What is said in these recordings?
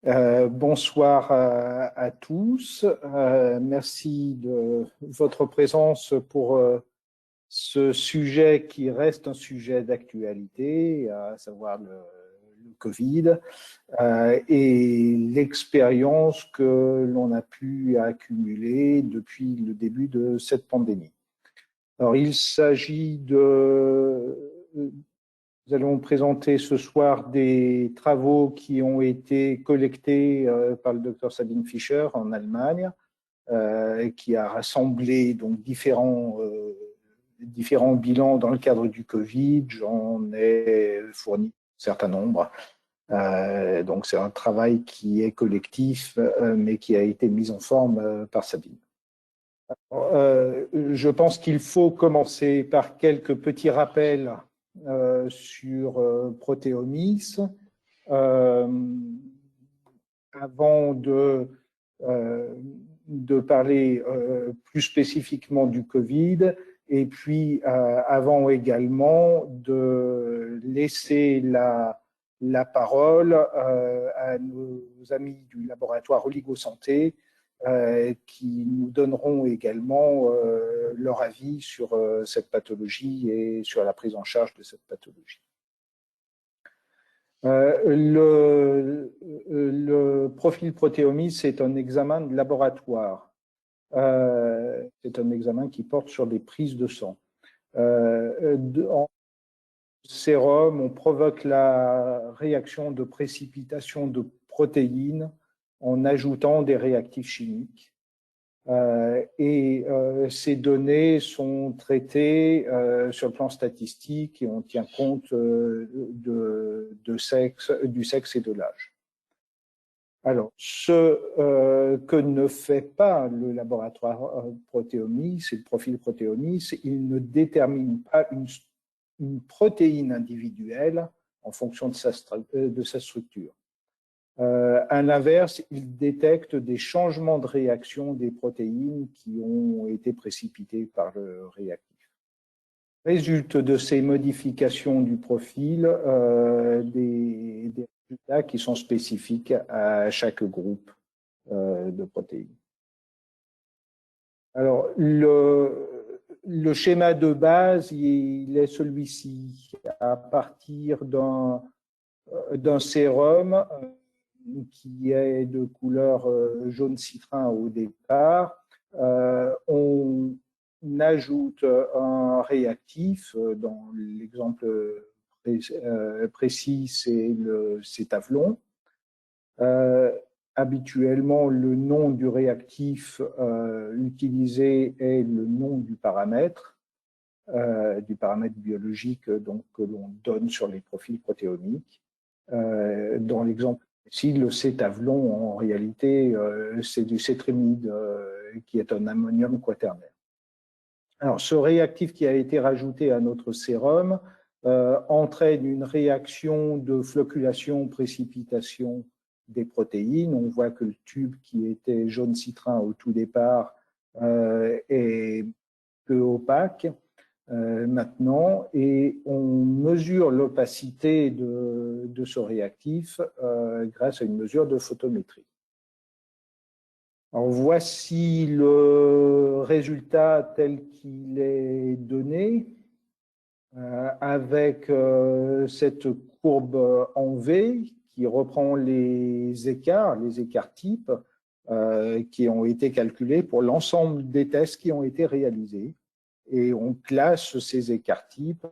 Bonsoir à tous. Merci de votre présence pour ce sujet qui reste un sujet d'actualité, à savoir le Covid et l'expérience que l'on a pu accumuler depuis le début de cette pandémie. Alors, il s'agit Nous allons présenter ce soir des travaux qui ont été collectés par le Dr Sabine Fischer en Allemagne, qui a rassemblé donc différents bilans dans le cadre du Covid. J'en ai fourni un certain nombre. Donc c'est un travail qui est collectif, mais qui a été mis en forme par Sabine. Je pense qu'il faut commencer par quelques petits rappels sur Proteomics avant de parler plus spécifiquement du Covid, et puis avant également de laisser la parole à nos amis du laboratoire Oligosanté qui nous donneront également leur avis sur cette pathologie et sur la prise en charge de cette pathologie. Le profil protéomique, c'est un examen de laboratoire. C'est un examen qui porte sur des prises de sang. En sérum, on provoque la réaction de précipitation de protéines en ajoutant des réactifs chimiques. Ces données sont traitées sur le plan statistique et on tient compte du sexe et de l'âge. Alors, ce que ne fait pas le laboratoire Proteomics, c'est le profil Proteomics, il ne détermine pas une protéine individuelle en fonction de sa structure. À l'inverse, il détecte des changements de réaction des protéines qui ont été précipités par le réactif. Résulte de ces modifications du profil des résultats qui sont spécifiques à chaque groupe de protéines. Alors, le schéma de base, il est celui-ci. À partir d'un sérum qui est de couleur jaune citrin au départ, on ajoute un réactif. Dans l'exemple précis, c'est le cétavlon. Habituellement, le nom du réactif utilisé est le nom du paramètre biologique donc, que l'on donne sur les profils protéomiques. Dans l'exemple ici, le cétavlon, en réalité, c'est du cétrimide, qui est un ammonium quaternaire. Alors, ce réactif qui a été rajouté à notre sérum entraîne une réaction de flocculation-précipitation des protéines. On voit que le tube qui était jaune citrin au tout départ est peu opaque maintenant, et on mesure l'opacité de ce réactif grâce à une mesure de photométrie. Alors voici le résultat tel qu'il est donné avec cette courbe en V qui reprend les écarts types qui ont été calculés pour l'ensemble des tests qui ont été réalisés. Et on classe ces écarts types,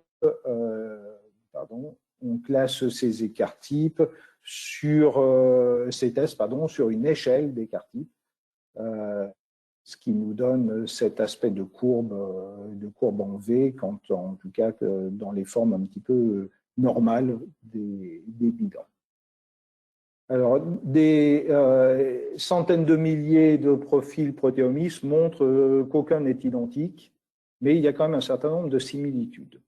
sur ces tests, sur une échelle d'écarts types, ce qui nous donne cet aspect de courbe en V, en tout cas dans les formes un petit peu normales des bilans. Alors, des centaines de milliers de profils protéomiques montrent qu'aucun n'est identique, mais il y a quand même un certain nombre de similitudes.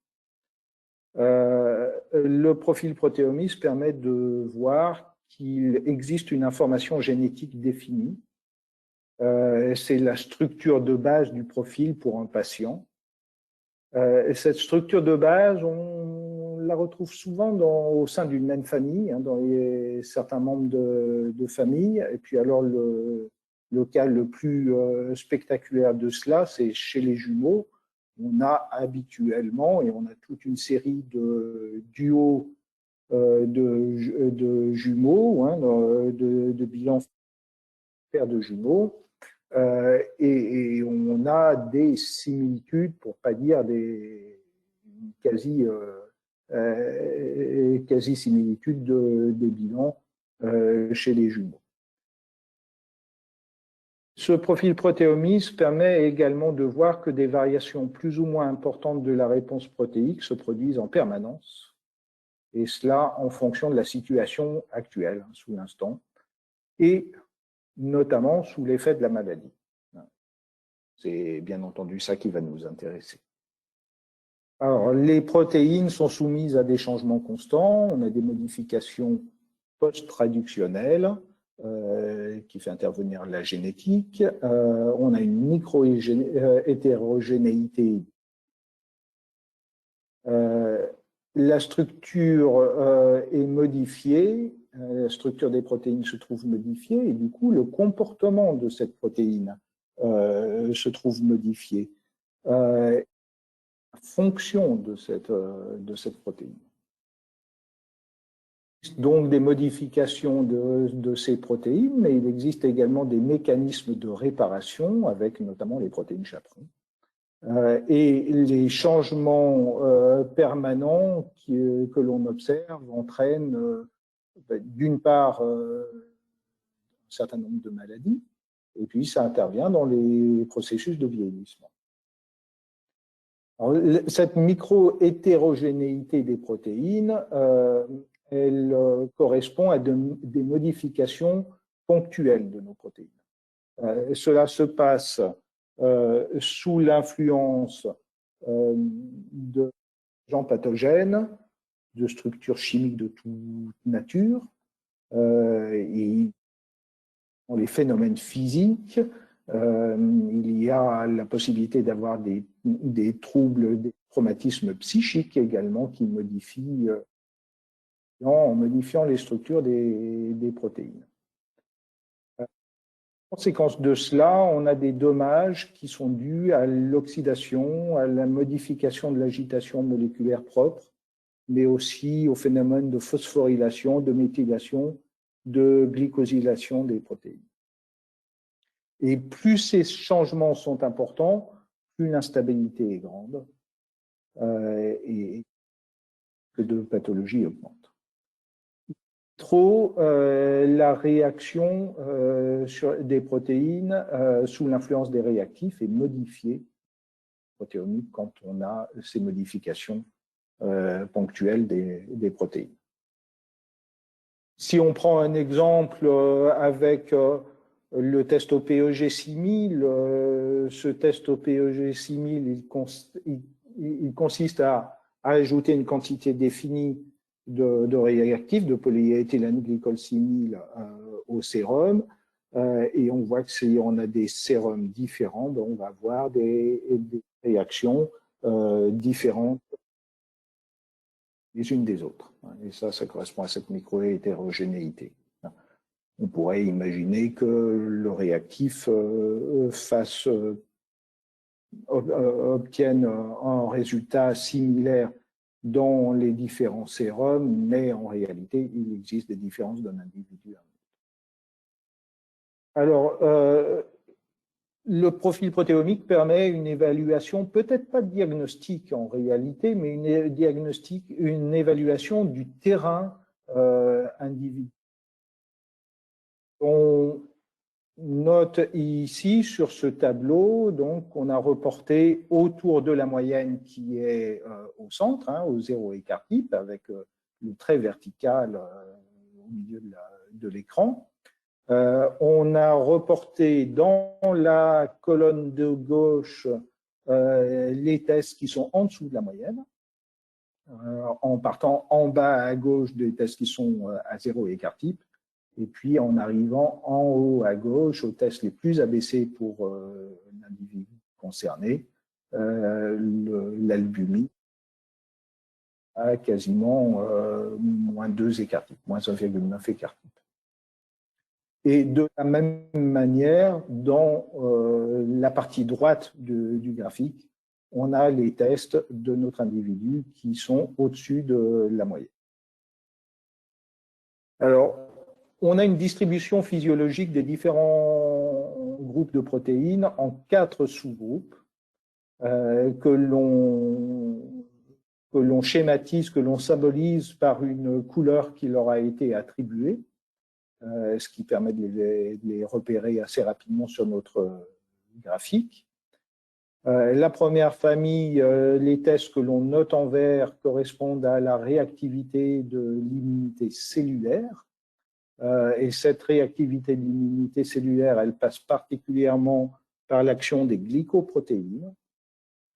Le profil protéomics permet de voir qu'il existe une information génétique définie. C'est la structure de base du profil pour un patient. Cette structure de base, on la retrouve souvent au sein d'une même famille, hein, dans certains membres de famille. Et puis alors, le cas le plus spectaculaire de cela, c'est chez les jumeaux. On a habituellement, et on a toute une série de duos de jumeaux, hein, de bilans paires de jumeaux, et on a des similitudes, pour pas dire des quasi-similitudes des bilans chez les jumeaux. Ce profil protéomique permet également de voir que des variations plus ou moins importantes de la réponse protéique se produisent en permanence, et cela en fonction de la situation actuelle, sous l'instant, et notamment sous l'effet de la maladie. C'est bien entendu ça qui va nous intéresser. Alors, les protéines sont soumises à des changements constants. On a des modifications post-traductionnelles qui fait intervenir la génétique. On a une micro-hétérogénéité. La structure est modifiée. La structure des protéines se trouve modifiée et du coup, le comportement de cette protéine se trouve modifié en fonction de cette protéine. Donc des modifications de ces protéines, mais il existe également des mécanismes de réparation avec notamment les protéines chaperon. Et les changements permanents que l'on observe entraînent d'une part un certain nombre de maladies, et puis ça intervient dans les processus de vieillissement. Alors, cette micro-hétérogénéité des protéines, elle correspond à des modifications ponctuelles de nos protéines. Cela se passe sous l'influence de agents pathogènes, de structures chimiques de toute nature, et dans les phénomènes physiques, il y a la possibilité d'avoir des troubles, des traumatismes psychiques également qui modifient, en modifiant les structures des protéines. Conséquence de cela, on a des dommages qui sont dus à l'oxydation, à la modification de l'agitation moléculaire propre, mais aussi au phénomène de phosphorylation, de méthylation, de glycosylation des protéines. Et plus ces changements sont importants, plus l'instabilité est grande et que de pathologie augmente. La réaction sur des protéines sous l'influence des réactifs est modifiée protéomique quand on a ces modifications ponctuelles des protéines. Si on prend un exemple avec le test OPEG 6000, ce test OPEG 6000, il consiste à ajouter une quantité définie de réactifs, de polyéthylène glycol 6000 au sérum, et on voit que si on a des sérums différents, ben on va avoir des réactions différentes les unes des autres. Et ça correspond à cette micro-hétérogénéité. On pourrait imaginer que le réactif obtienne un résultat similaire dans les différents sérums, mais en réalité, il existe des différences d'un individu à un autre. Alors, le profil protéomique permet une évaluation, peut-être pas de diagnostic en réalité, mais une évaluation du terrain individuel. On note ici sur ce tableau, donc on a reporté autour de la moyenne qui est au centre, hein, au zéro écart type, avec le trait vertical au milieu de l'écran. On a reporté dans la colonne de gauche les tests qui sont en dessous de la moyenne, en partant en bas à gauche des tests qui sont à zéro écart type, et puis en arrivant en haut à gauche aux tests les plus abaissés pour l'individu concerné, l'albumine. à quasiment moins 2 écart type, moins 1,9 écart type. Et de la même manière, dans la partie droite du graphique, on a les tests de notre individu qui sont au-dessus de la moyenne. Alors, on a une distribution physiologique des différents groupes de protéines en 4 sous-groupes que l'on schématise, que l'on symbolise par une couleur qui leur a été attribuée, ce qui permet de les repérer assez rapidement sur notre graphique. La première famille, les tests que l'on note en vert correspondent à la réactivité de l'immunité cellulaire. Et cette réactivité de l'immunité cellulaire, elle passe particulièrement par l'action des glycoprotéines.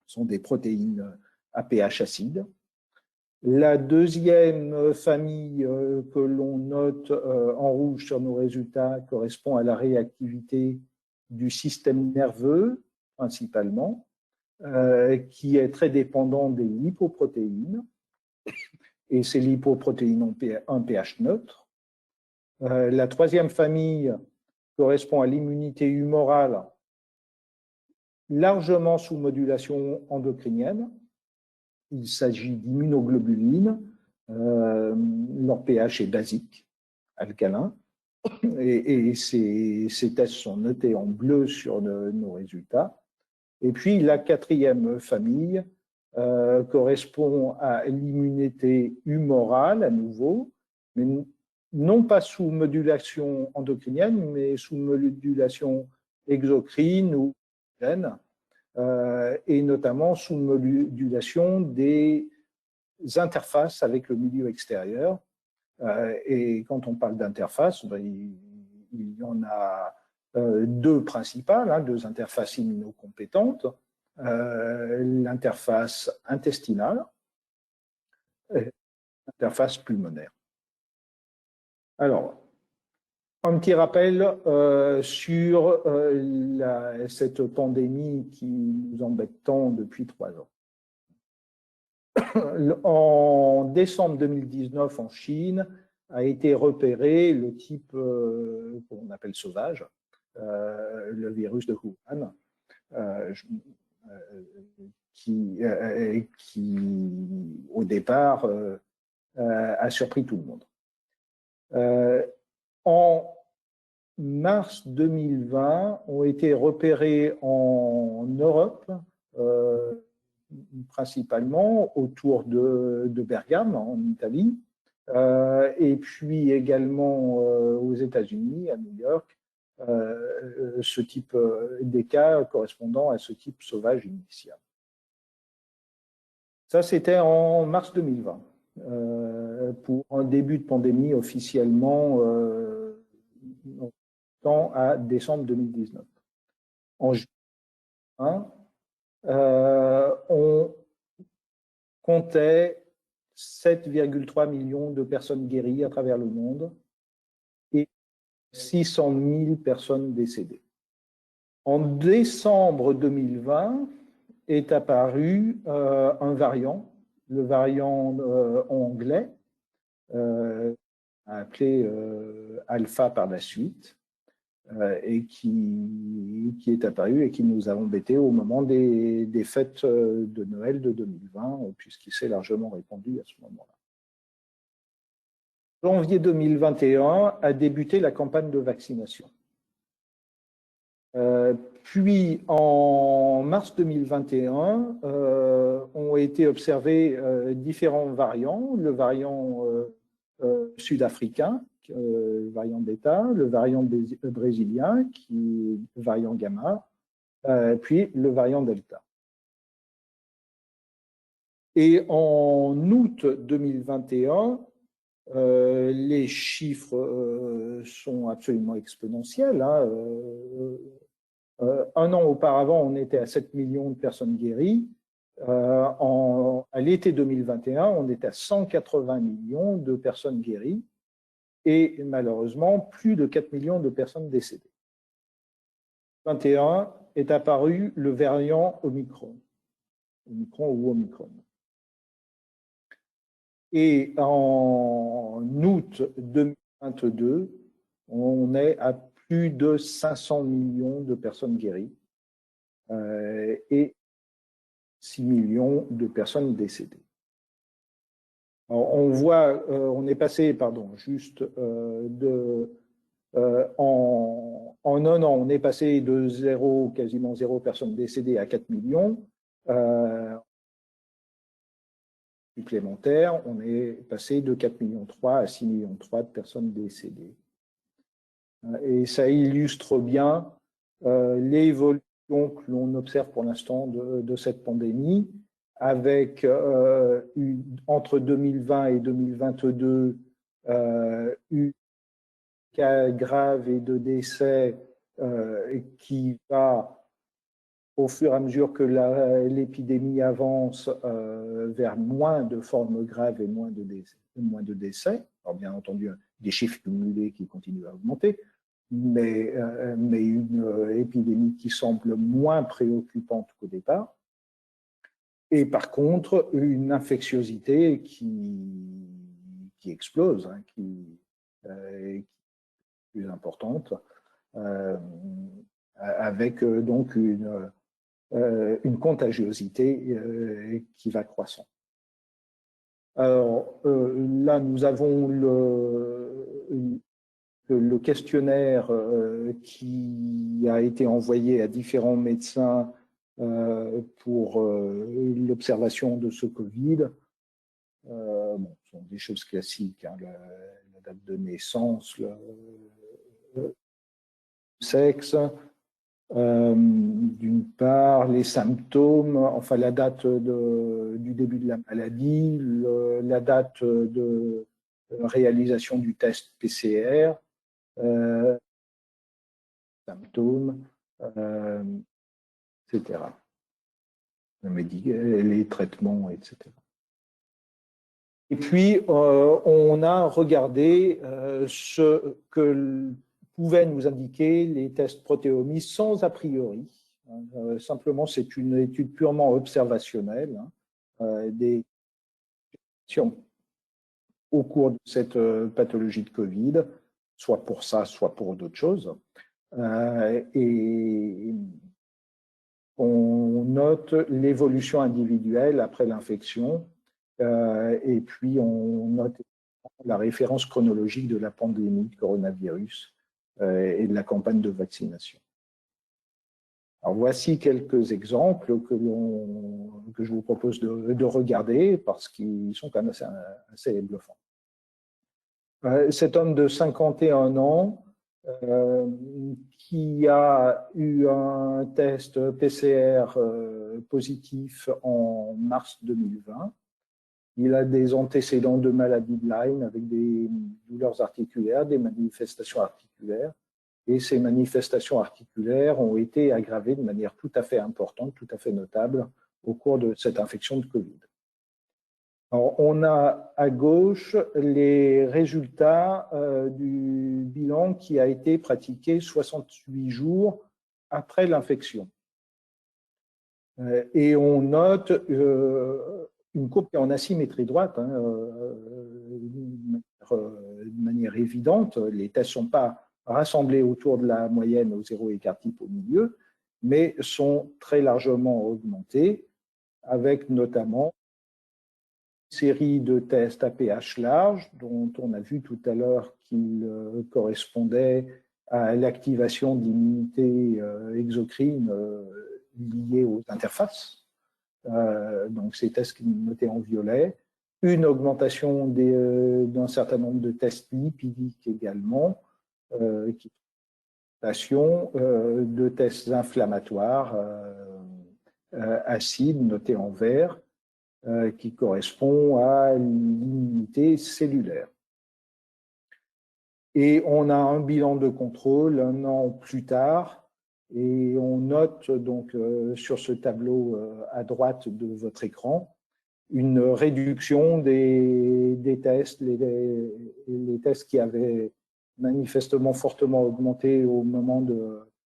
Ce sont des protéines à pH acide. La deuxième famille que l'on note en rouge sur nos résultats correspond à la réactivité du système nerveux, principalement, qui est très dépendant des lipoprotéines. Et ces lipoprotéines ont un pH neutre. La troisième famille correspond à l'immunité humorale, largement sous modulation endocrinienne. Il s'agit d'immunoglobulines. Leur pH est basique, alcalin. Et ces tests sont notés en bleu sur nos résultats. Et puis, la quatrième famille correspond à l'immunité humorale, à nouveau, mais non pas sous modulation endocrinienne, mais sous modulation exocrine ou gène, et notamment sous modulation des interfaces avec le milieu extérieur. Et quand on parle d'interface, ben, il y en a deux principales, 2 interfaces immunocompétentes, l'interface intestinale et l'interface pulmonaire. Alors, un petit rappel sur cette pandémie qui nous embête tant depuis 3 ans. En décembre 2019, en Chine, a été repéré le type qu'on appelle sauvage, le virus de Wuhan, qui au départ, a surpris tout le monde. En mars 2020, ont été repérés en Europe, principalement autour de Bergame, en Italie, et puis également aux États-Unis, à New York, ce type des cas correspondant à ce type sauvage initial. Ça, c'était en mars 2020, pour un début de pandémie officiellement à décembre 2019. En juin, on comptait 7,3 millions de personnes guéries à travers le monde et 600 000 personnes décédées. En décembre 2020 est apparu un variant, le variant anglais, appelé alpha par la suite, et qui est apparu et qui nous a embêtés au moment des fêtes de Noël de 2020, puisqu'il s'est largement répandu à ce moment-là. Janvier 2021 a débuté la campagne de vaccination. Puis en mars 2021, ont été observés différents variants, le variant sud-africain, le variant bêta, le variant brésilien, qui est le variant gamma, puis le variant delta. Et en août 2021, les chiffres sont absolument exponentiels. Un an auparavant, on était à 7 millions de personnes guéries. À l'été 2021, on est à 180 millions de personnes guéries et malheureusement, plus de 4 millions de personnes décédées. En 2021 est apparu le variant Omicron ou Omicron. Et en août 2022, on est à plus de 500 millions de personnes guéries et 6 millions de personnes décédées. Alors, on voit, on est passé, pardon, juste en un an, on est passé de quasiment zéro personnes décédées à 4 millions. Supplémentaires, on est passé de 4,3 millions à 6,3 millions de personnes décédées. Et ça illustre bien l'évolution que l'on observe pour l'instant de cette pandémie, avec entre 2020 et 2022 une cas grave et de décès qui va, au fur et à mesure que l'épidémie avance, vers moins de formes graves et moins de décès. Alors bien entendu, des chiffres cumulés qui continuent à augmenter, mais une épidémie qui semble moins préoccupante qu'au départ. Et par contre, une infectiosité qui explose, hein, qui est plus importante, avec donc une contagiosité qui va croissant. Alors là, nous avons le questionnaire qui a été envoyé à différents médecins pour l'observation de ce Covid. Bon, ce sont des choses classiques, hein, la date de naissance, le sexe, d'une part, les symptômes, enfin la date du début de la maladie, la date de réalisation du test PCR, symptômes, etc. Les traitements, etc. Et puis, on a regardé ce que pouvaient nous indiquer les tests protéomiques sans a priori. Simplement, c'est une étude purement observationnelle, hein, des patients au cours de cette pathologie de Covid, soit pour ça, soit pour d'autres choses. Et on note l'évolution individuelle après l'infection, et puis on note la référence chronologique de la pandémie de coronavirus et de la campagne de vaccination. Alors voici quelques exemples que je vous propose de regarder parce qu'ils sont quand même assez bluffants. Cet homme de 51 ans qui a eu un test PCR positif en mars 2020. Il a des antécédents de maladie de Lyme avec des douleurs articulaires, des manifestations articulaires. Et ces manifestations articulaires ont été aggravées de manière tout à fait importante, tout à fait notable au cours de cette infection de Covid. Alors, on a à gauche les résultats du bilan qui a été pratiqué 68 jours après l'infection. Et on note une courbe qui est en asymétrie droite, hein, de manière évidente. Les tests ne sont pas rassemblés autour de la moyenne au zéro écart type au milieu, mais sont très largement augmentés, avec notamment une série de tests à pH large, dont on a vu tout à l'heure qu'ils correspondaient à l'activation d'immunité exocrine liées aux interfaces. Donc ces tests qui sont notés en violet, une augmentation d'un certain nombre de tests lipidiques également, de tests inflammatoires acides notés en vert, qui correspond à l'immunité cellulaire. Et on a un bilan de contrôle un an plus tard, et on note donc sur ce tableau à droite de votre écran une réduction des tests, les tests qui avaient manifestement fortement augmenté au moment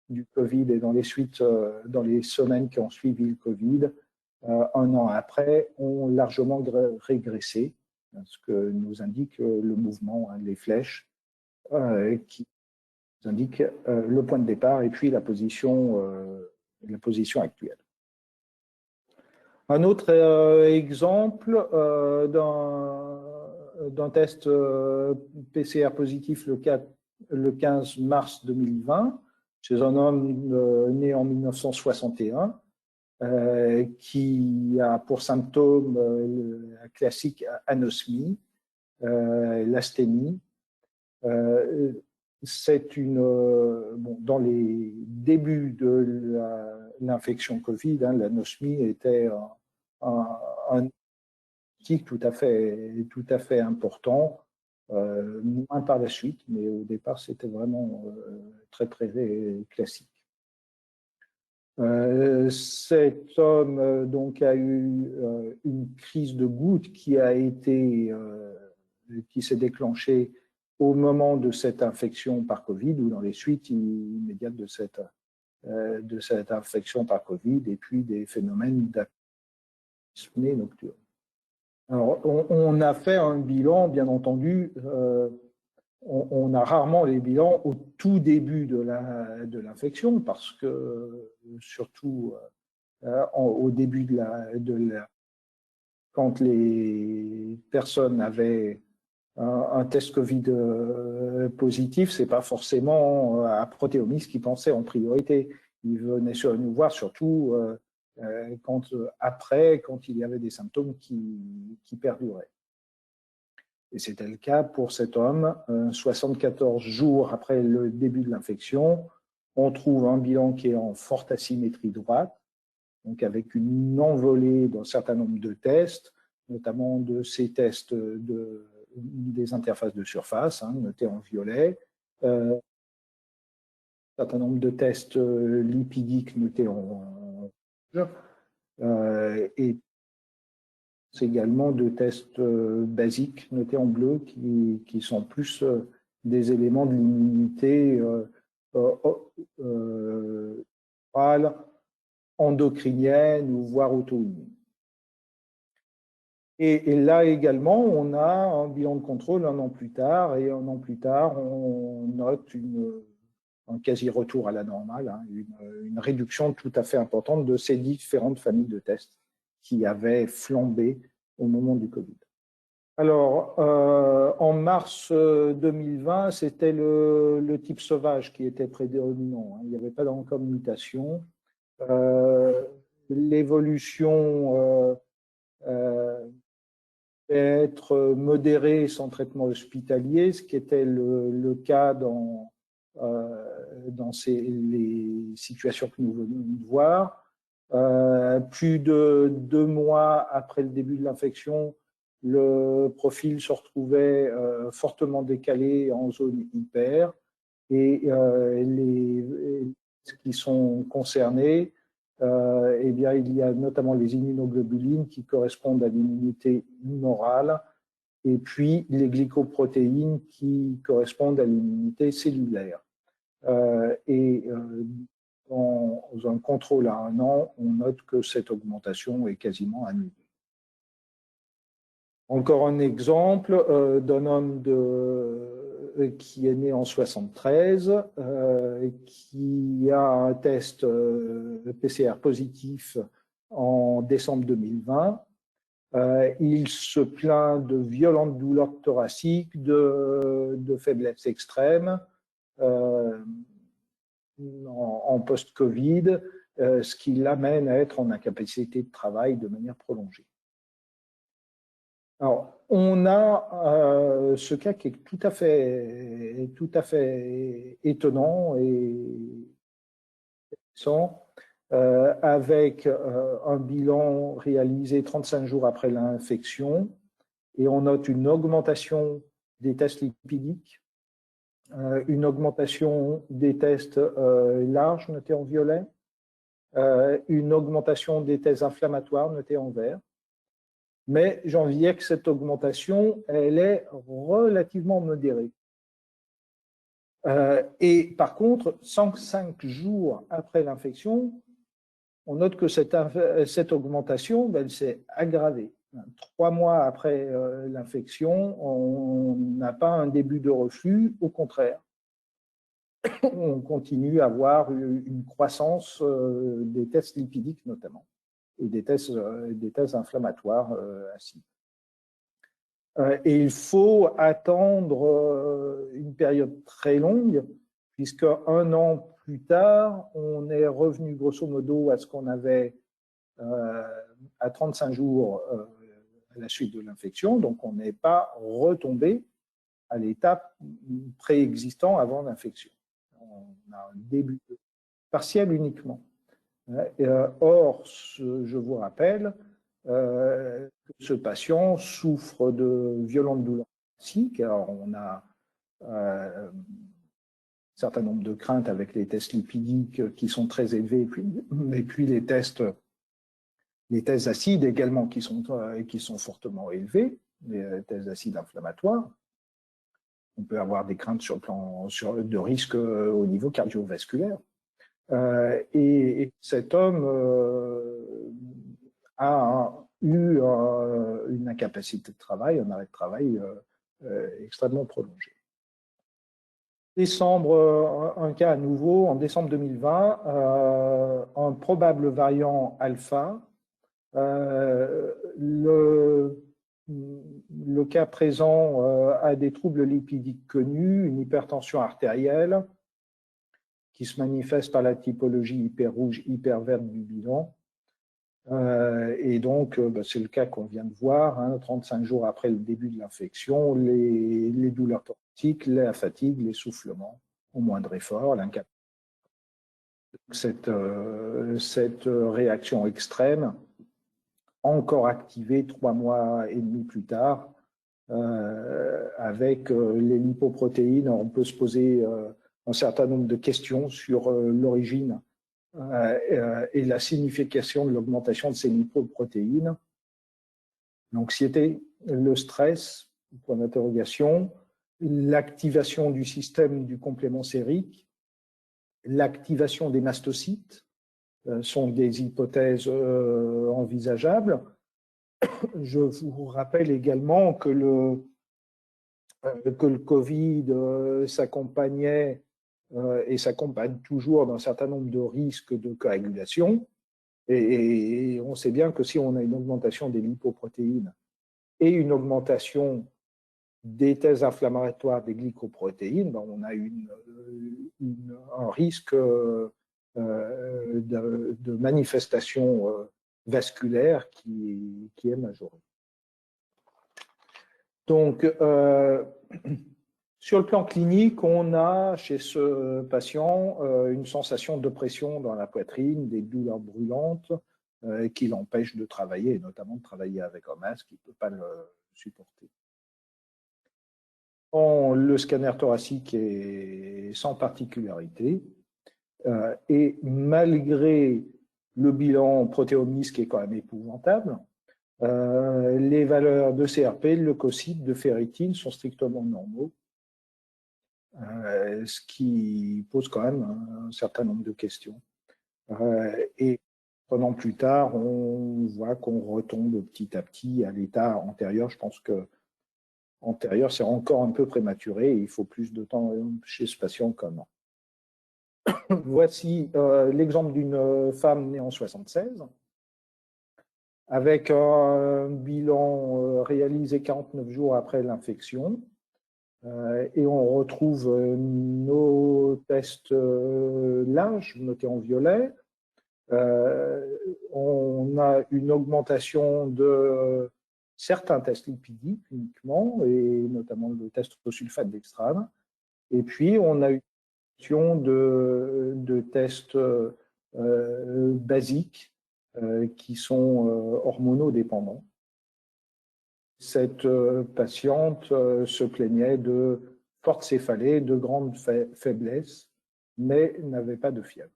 du Covid et dans les suites, dans les semaines qui ont suivi le Covid, un an après, ont largement régressé. ce que nous indique le mouvement, hein, les flèches, qui nous indiquent le point de départ et puis la position actuelle. Un autre exemple d'un test PCR positif le 15 mars 2020 chez un homme né en 1961 qui a pour symptômes la classique anosmie, l'asthénie. C'est dans les débuts de l'infection Covid, hein, l'anosmie était un tic tout à fait important, moins par la suite, mais au départ c'était vraiment très classique. Cet homme donc a eu une crise de goutte qui s'est déclenchée au moment de cette infection par Covid ou dans les suites immédiates de cette infection par Covid et puis des phénomènes d'apnée nocturne. Alors, on a fait un bilan, bien entendu, on a rarement les bilans au tout début de l'infection parce que, surtout au début quand les personnes avaient un test Covid positif, c'est pas forcément à protéomics qui pensait en priorité. Ils venaient nous voir surtout quand il y avait des symptômes qui perduraient. Et c'était le cas pour cet homme. 74 jours après le début de l'infection, on trouve un bilan qui est en forte asymétrie droite, donc avec une envolée d'un certain nombre de tests, notamment de ces tests des interfaces de surface, hein, notés en violet, un certain nombre de tests lipidiques notés en rouge, et c'est également de tests basiques notés en bleu qui sont plus des éléments de l'immunité orale, endocrinienne ou voire auto-immune. Et là également, on a un bilan de contrôle un an plus tard, et un an plus tard, on note un quasi-retour à la normale, hein, une réduction tout à fait importante de ces différentes familles de tests qui avaient flambé au moment du Covid. Alors, en mars 2020, c'était le type sauvage qui était prédominant, hein, il n'y avait pas encore de mutation. L'évolution être modéré sans traitement hospitalier, ce qui était le cas dans les situations que nous venons de voir. Plus de 2 mois après le début de l'infection, le profil se retrouvait fortement décalé en zone hyper et les qui sont concernés, eh bien, il y a notamment les immunoglobulines qui correspondent à l'immunité humorale et puis les glycoprotéines qui correspondent à l'immunité cellulaire. Dans un contrôle à 1 an, on note que cette augmentation est quasiment annulée. Encore un exemple d'un homme qui est né en 73, qui a un test PCR positif en décembre 2020. Il se plaint de violentes douleurs thoraciques, de faiblesse extrême en post-Covid, ce qui l'amène à être en incapacité de travail de manière prolongée. Alors, on a ce cas qui est tout à fait étonnant et intéressant, avec un bilan réalisé 35 jours après l'infection, et on note une augmentation des tests lipidiques, une augmentation des tests larges notés en violet, une augmentation des tests inflammatoires notés en vert. Mais j'enviais que cette augmentation, elle est relativement modérée. Et par contre, 105 jours après l'infection, on note que cette augmentation, elle s'est aggravée. 3 mois après l'infection, on n'a pas un début de reflux, au contraire. On continue à avoir une croissance des tests lipidiques notamment, et des tests inflammatoires acides. Et il faut attendre une période très longue, puisque 1 an plus tard, on est revenu grosso modo à ce qu'on avait à 35 jours à la suite de l'infection, donc on n'est pas retombé à l'état préexistant avant l'infection. On a un début partiel uniquement. Or, je vous rappelle que ce patient souffre de violentes douleurs thoraciques. Alors, on a un certain nombre de craintes avec les tests lipidiques qui sont très élevés, et puis les tests acides également qui sont fortement élevés, les tests acides inflammatoires. On peut avoir des craintes sur le plan de risque au niveau cardiovasculaire. Et cet homme a eu une incapacité de travail, un arrêt de travail extrêmement prolongé. Décembre, un cas à nouveau, en décembre 2020, un probable variant alpha. Le cas présent a des troubles lipidiques connus, une hypertension artérielle qui se manifeste par la typologie hyper rouge, hyper verte du bilan. Et donc, c'est le cas qu'on vient de voir, 35 jours après le début de l'infection, les douleurs thoraciques, la fatigue, l'essoufflement au moindre effort, l'incapacité. Cette réaction extrême, encore activée 3 mois et demi plus tard, avec les lipoprotéines. On peut se poser un certain nombre de questions sur l'origine et la signification de l'augmentation de ces lipoprotéines. L'anxiété, le stress, point d'interrogation, l'activation du système du complément sérique, l'activation des mastocytes sont des hypothèses envisageables. Je vous rappelle également que le Covid s'accompagnait et s'accompagne toujours d'un certain nombre de risques de coagulation. Et on sait bien que si on a une augmentation des lipoprotéines et une augmentation des thèses inflammatoires des glycoprotéines, on a un risque de manifestation vasculaire qui est majoré. Donc, sur le plan clinique, on a chez ce patient une sensation d'oppression dans la poitrine, des douleurs brûlantes qui l'empêchent de travailler, et notamment de travailler avec un masque, il ne peut pas le supporter. Le scanner thoracique est sans particularité, et malgré le bilan protéomique qui est quand même épouvantable, les valeurs de CRP, de leucocytes, de ferritine sont strictement normaux, ce qui pose quand même un certain nombre de questions. Et 3 ans plus tard, on voit qu'on retombe petit à petit à l'état antérieur. Je pense que antérieur, c'est encore un peu prématuré et il faut plus de temps chez ce patient qu'un an. Voici l'exemple d'une femme née en 1976 avec un bilan réalisé 49 jours après l'infection. Et on retrouve nos tests l'âge notés en violet. On a une augmentation de certains tests lipidiques uniquement, et notamment le test au sulfate dextrane. Et puis, on a une augmentation de tests basiques qui sont hormonodépendants. Cette patiente se plaignait de fortes céphalées, de grandes faiblesses, mais n'avait pas de fièvre.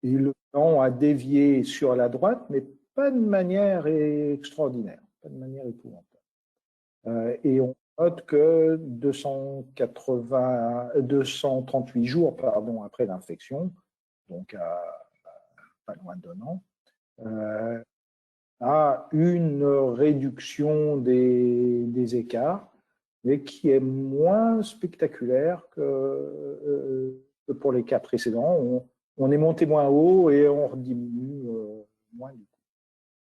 Et le bilan a dévié sur la droite, mais pas de manière extraordinaire, pas de manière épouvantable. Et on note que 238 jours après l'infection, donc à pas loin d'1 an, à une réduction des écarts, mais qui est moins spectaculaire que pour les cas précédents. On est monté moins haut et on diminue moins du coup.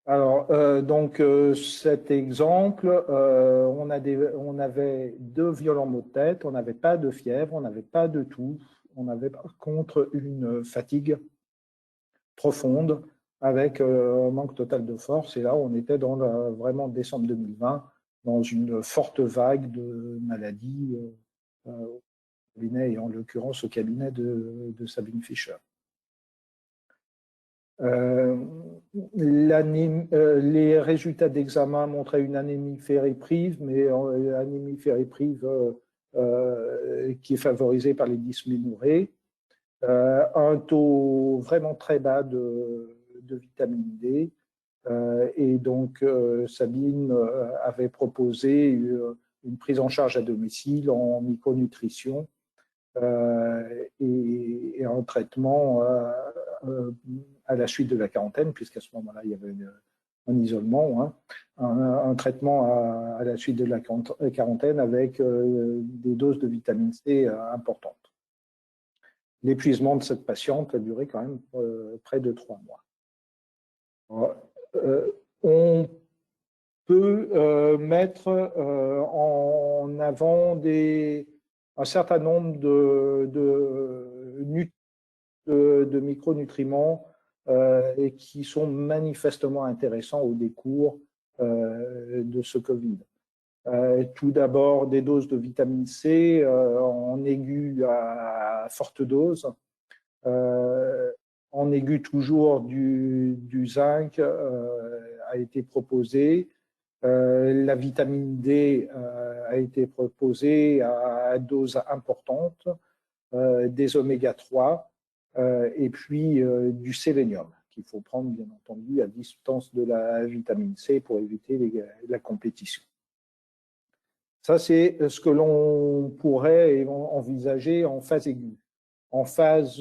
Alors, donc, cet exemple, on avait 2 violents maux de tête, on n'avait pas de fièvre, on n'avait pas de toux, on avait par contre une fatigue profonde avec un manque total de force. Et là, on était dans vraiment décembre 2020, dans une forte vague de maladies au cabinet, et en l'occurrence au cabinet de Sabine Fischer. Les résultats d'examen montraient une anémie ferriprive, mais anémie ferriprive qui est favorisée par les dysménorrhées. Un taux vraiment très bas de vitamine D. Et donc, Sabine avait proposé une prise en charge à domicile en micronutrition et un traitement à la suite de la quarantaine, puisqu'à ce moment-là, il y avait un isolement, hein, un traitement à la suite de la quarantaine avec des doses de vitamine C importantes. L'épuisement de cette patiente a duré quand même près de 3 mois. Alors, on peut mettre en avant un certain nombre de micronutriments et qui sont manifestement intéressants au décours de ce Covid. Tout d'abord, des doses de vitamine C en aigu à forte dose. En aigu, toujours du zinc a été proposé. La vitamine D a été proposée à dose importante, des oméga 3 et puis du sélénium, qu'il faut prendre bien entendu à distance de la vitamine C pour éviter la compétition. Ça, c'est ce que l'on pourrait envisager en phase aiguë. En phase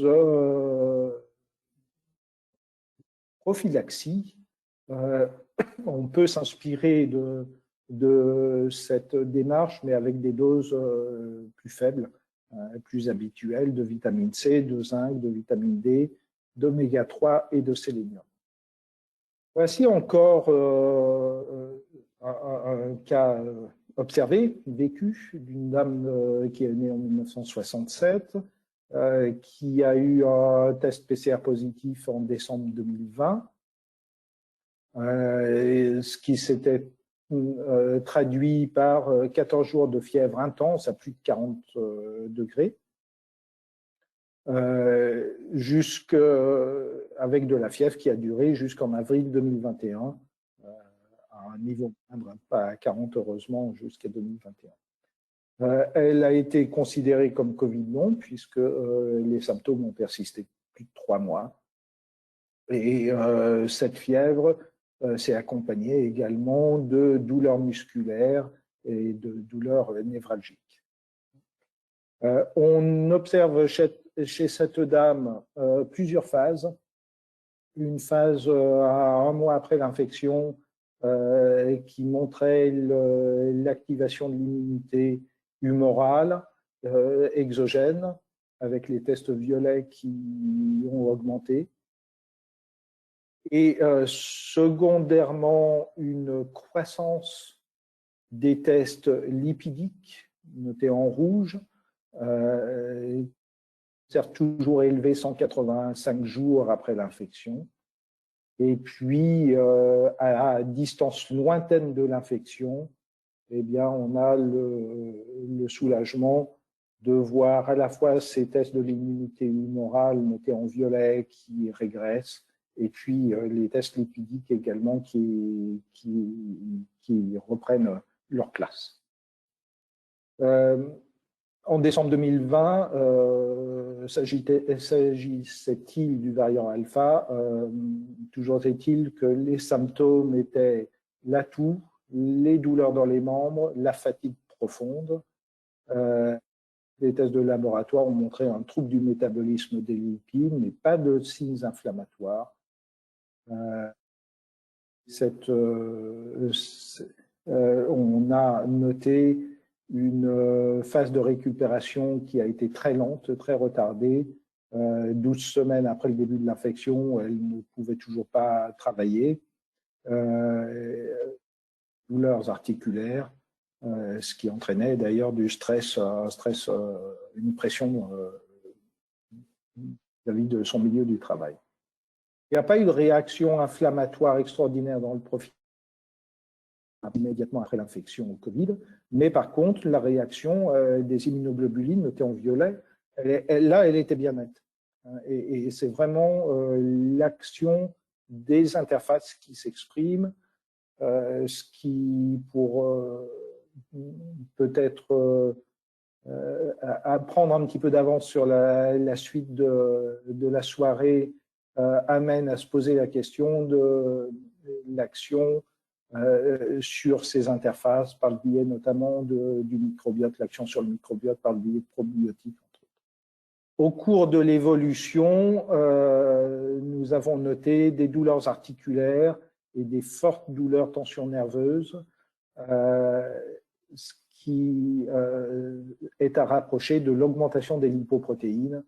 prophylaxie, on peut s'inspirer de cette démarche, mais avec des doses plus faibles, plus habituelles de vitamine C, de zinc, de vitamine D, d'oméga 3 et de sélénium. Voici encore un cas observé, vécu, d'une dame qui est née en 1967, qui a eu un test PCR positif en décembre 2020, ce qui s'était traduit par 14 jours de fièvre intense à plus de 40 degrés, avec de la fièvre qui a duré jusqu'en avril 2021, à un niveau moindre, pas à 40 heureusement, jusqu'à 2021. Elle a été considérée comme Covid long, puisque les symptômes ont persisté plus de 3 mois. Et cette fièvre s'est accompagnée également de douleurs musculaires et de douleurs névralgiques. On observe chez cette dame plusieurs phases. Une phase à 1 mois après l'infection qui montrait l'activation de l'immunité humorale, exogène, avec les tests violets qui ont augmenté. Et secondairement, une croissance des tests lipidiques, notés en rouge, certes toujours élevé 185 jours après l'infection. Et puis, à distance lointaine de l'infection, eh bien, on a le soulagement de voir à la fois ces tests de l'immunité humorale notés en violet qui régressent, et puis les tests lipidiques également qui reprennent leur place. En décembre 2020, s'agissait-il du variant alpha? Toujours est-il que les symptômes étaient la toux, les douleurs dans les membres, la fatigue profonde. Les tests de laboratoire ont montré un trouble du métabolisme des lipides, mais pas de signes inflammatoires. on a noté une phase de récupération qui a été très lente, très retardée. 12 semaines après le début de l'infection, elle ne pouvait toujours pas travailler. Douleurs articulaires, ce qui entraînait d'ailleurs du stress, une pression vis-à-vis de son milieu du travail. Il n'y a pas eu de réaction inflammatoire extraordinaire dans le profil immédiatement après l'infection au Covid, mais par contre, la réaction des immunoglobulines notées en violet, elle était bien nette. Et c'est vraiment l'action des interfaces qui s'exprime, ce qui, pour peut-être prendre un petit peu d'avance sur la suite de la soirée, amène à se poser la question de l'action sur ces interfaces par le biais notamment du microbiote, l'action sur le microbiote par le biais de probiotiques. Au cours de l'évolution, nous avons noté des douleurs articulaires et des fortes douleurs tension nerveuse, ce qui est à rapprocher de l'augmentation des lipoprotéines,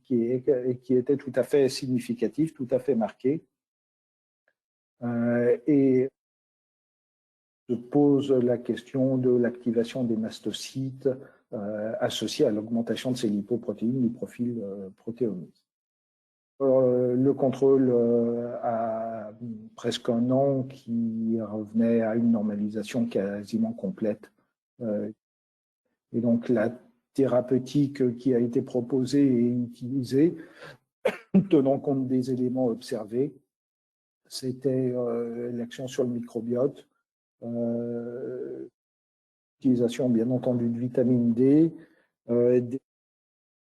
qui était tout à fait significative, tout à fait marquée. Et se pose la question de l'activation des mastocytes associée à l'augmentation de ces lipoprotéines du profil protéomique. Le contrôle à presque un an qui revenait à une normalisation quasiment complète. Et donc la thérapeutique qui a été proposée et utilisée, tenant compte des éléments observés, c'était l'action sur le microbiote, utilisation bien entendu de vitamine D, des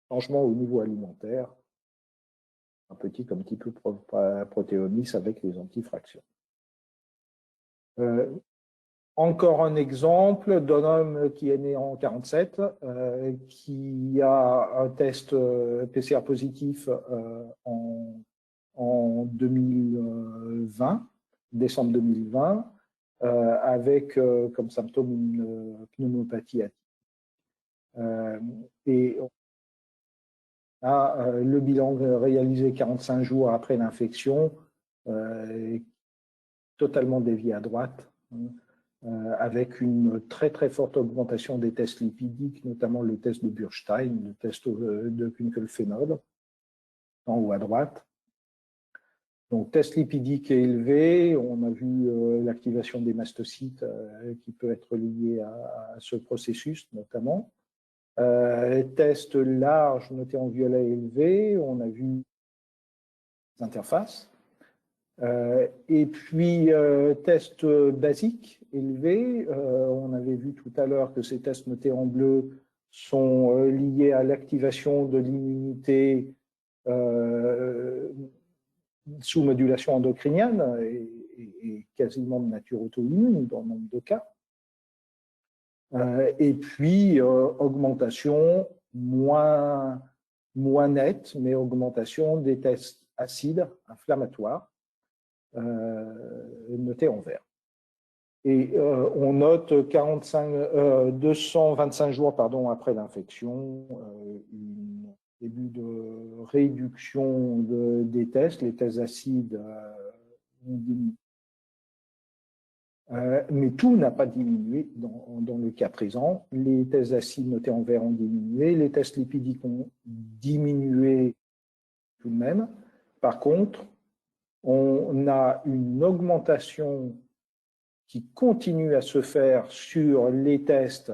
changements au niveau alimentaire, un petit comme type protéomics avec les antifractions. Encore un exemple d'un homme qui est né en 47, qui a un test PCR positif en 2020, décembre 2020, avec comme symptôme une pneumopathie atypique. Et on a le bilan réalisé 45 jours après l'infection, totalement dévié à droite, avec une très très forte augmentation des tests lipidiques, notamment le test de Burstein, le test de Kunkel-Phénol, en haut à droite. Donc, test lipidique élevé, on a vu l'activation des mastocytes qui peut être liée à ce processus notamment. Test large noté en violet élevé, on a vu les interfaces. Et puis, test basique élevé, on avait vu tout à l'heure que ces tests notés en bleu sont liés à l'activation de l'immunité sous modulation endocrinienne et quasiment de nature auto-immune dans nombre de cas. Et puis, augmentation moins nette, mais augmentation des tests acides inflammatoires notés en vert. Et on note 225 jours après l'infection, un début de réduction des tests. Les tests acides ont diminué. Mais tout n'a pas diminué dans le cas présent. Les tests acides notés en vert ont diminué, les tests lipidiques ont diminué tout de même. Par contre, on a une augmentation qui continue à se faire sur les tests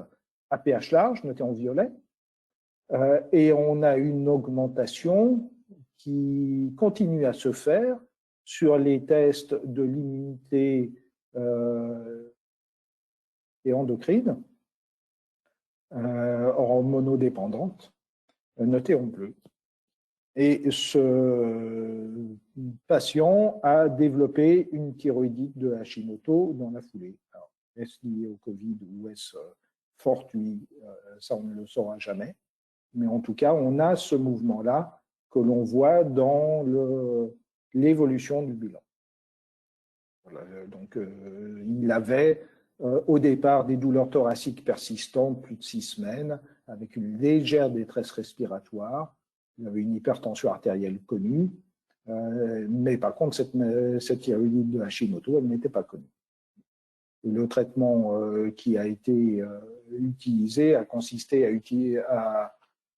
à pH large, notés en violet, et on a une augmentation qui continue à se faire sur les tests de l'immunité et endocrine, hormonodépendante, notés en bleu. Et ce patient a développé une thyroïdite de Hashimoto dans la foulée. Alors, est-ce lié au Covid ou est-ce fortuit? Ça, on ne le saura jamais. Mais en tout cas, on a ce mouvement-là que l'on voit dans l'évolution du bilan. Voilà, donc, il avait au départ des douleurs thoraciques persistantes, plus de 6 semaines, avec une légère détresse respiratoire. Il avait une hypertension artérielle connue, mais par contre, cette thyroïdite de Hashimoto, elle n'était pas connue. Et le traitement qui a été utilisé a consisté à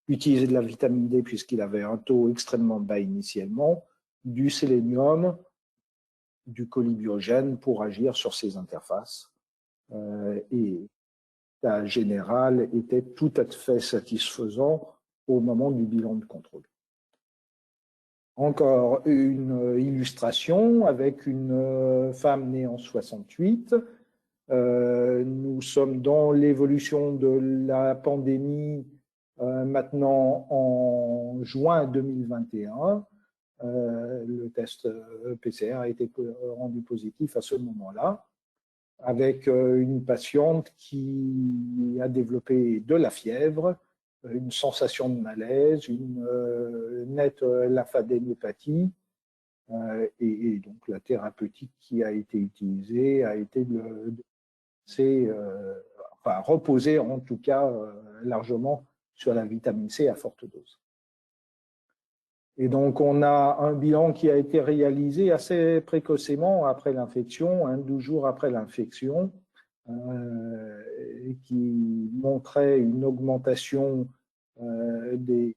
utiliser de la vitamine D, puisqu'il avait un taux extrêmement bas initialement, du sélénium, du choline pour agir sur ces interfaces. Et l'état général était tout à fait satisfaisant au moment du bilan de contrôle. Encore une illustration avec une femme née en 68. Nous sommes dans l'évolution de la pandémie maintenant en juin 2021. Le test PCR a été rendu positif à ce moment-là, avec une patiente qui a développé de la fièvre, une sensation de malaise, une nette lymphadénopathie, et donc la thérapeutique qui a été utilisée a été reposer en tout cas largement sur la vitamine C à forte dose. Et donc, on a un bilan qui a été réalisé assez précocement après l'infection, 12 jours après l'infection, qui montrait une augmentation des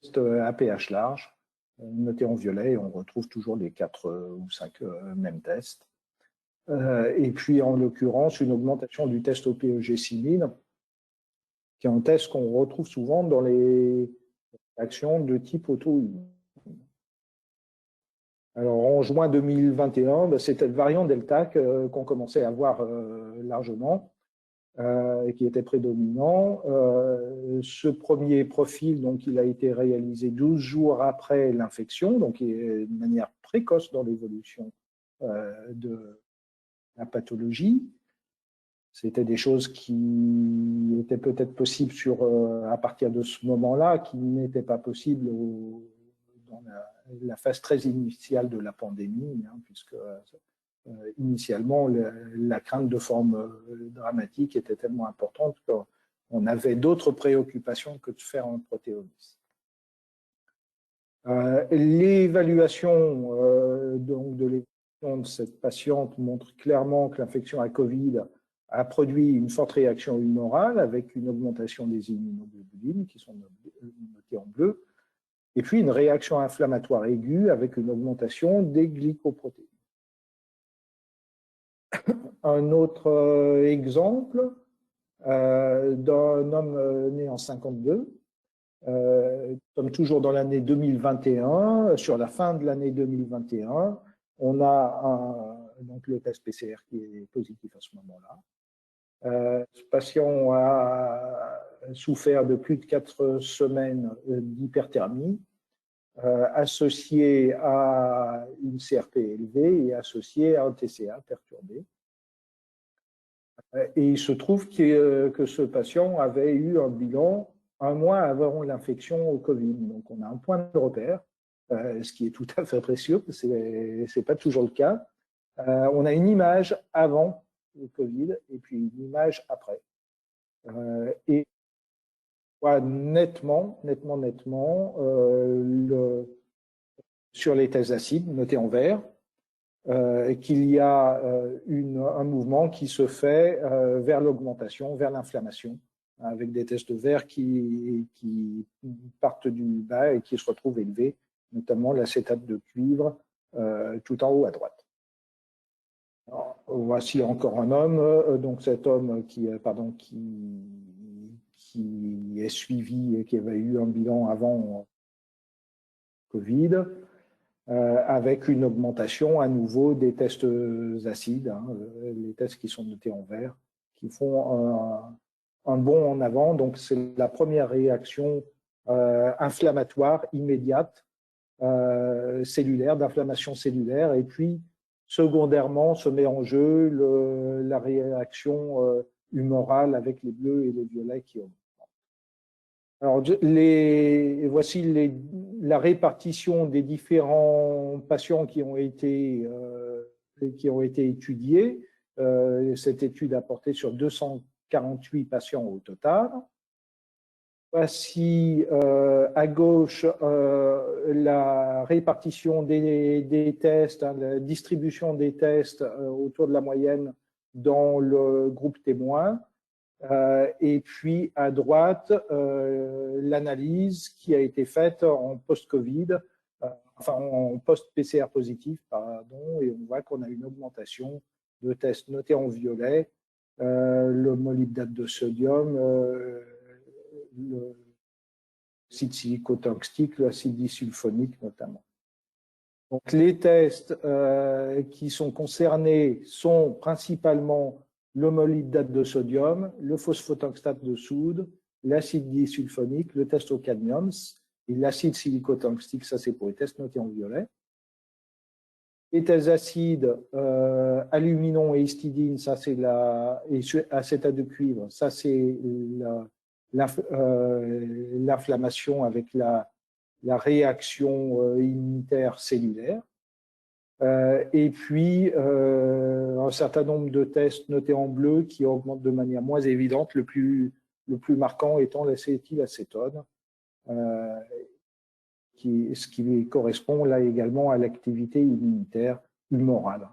tests à pH large, notés en violet. On retrouve toujours les 4 ou 5 mêmes tests. Et puis, en l'occurrence, une augmentation du test OPEG-CIMID, qui est un test qu'on retrouve souvent dans les actions de type auto-immune. Alors, en juin 2021, c'était le variant Delta qu'on commençait à voir largement et qui était prédominant. Ce premier profil, donc, il a été réalisé 12 jours après l'infection, donc de manière précoce dans l'évolution de la pathologie. C'était des choses qui étaient peut-être possibles à partir de ce moment-là, qui n'étaient pas possibles dans la phase très initiale de la pandémie, puisque initialement, la crainte de forme dramatique était tellement importante qu'on avait d'autres préoccupations que de faire un protéomice. L'évaluation donc de l'évolution de cette patiente montre clairement que l'infection à Covid a produit une forte réaction humorale avec une augmentation des immunoglobulines qui sont notées en bleu, et puis une réaction inflammatoire aiguë avec une augmentation des glycoprotéines. Un autre exemple d'un homme né en 52, nous sommes toujours dans l'année 2021, sur la fin de l'année 2021, on a donc le test PCR qui est positif à ce moment-là. Ce patient a souffert de plus de 4 semaines d'hyperthermie, associée à une CRP élevée et associée à un TCA perturbé. Et il se trouve que ce patient avait eu un bilan 1 mois avant l'infection au Covid. Donc, on a un point de repère, ce qui est tout à fait précieux, parce que ce n'est pas toujours le cas. On a une image avant le Covid et puis une image après. Et on voit nettement, sur les tests acides notés en vert, qu'il y a un mouvement qui se fait vers l'augmentation, vers l'inflammation, avec des tests vert qui partent du bas et qui se retrouvent élevés, notamment l'acétate de cuivre tout en haut à droite. Alors, voici encore un homme, donc cet homme qui est suivi et qui avait eu un bilan avant Covid, avec une augmentation à nouveau des tests acides, les tests qui sont notés en vert, qui font un bond en avant. Donc, c'est la première réaction inflammatoire immédiate, cellulaire, d'inflammation cellulaire, et puis secondairement se met en jeu la réaction humorale avec les bleus et les violets qui augmentent. Alors, voici la répartition des différents patients qui ont été qui ont été étudiés. Cette étude a porté sur 248 patients au total. Voici à gauche la répartition des tests, la distribution des tests autour de la moyenne dans le groupe témoin. Et puis à droite, l'analyse qui a été faite en post-Covid, enfin en post-PCR positif, pardon, et on voit qu'on a une augmentation de tests notés en violet, le molybdate de sodium, l'acide silicotoxique, l'acide disulfonique notamment. Donc les tests qui sont concernés sont principalement le molybdate de sodium, le phosphotoxate de soude, l'acide disulfonique, le test au cadmium et l'acide silicotoxique, ça c'est pour les tests notés en violet. Les tests acides, aluminon et histidine, ça c'est et acétate de cuivre, ça c'est l'inflammation avec la réaction immunitaire cellulaire. Et puis, un certain nombre de tests notés en bleu qui augmentent de manière moins évidente, le plus marquant étant l'acétylacétone, ce qui correspond là également à l'activité immunitaire humorale,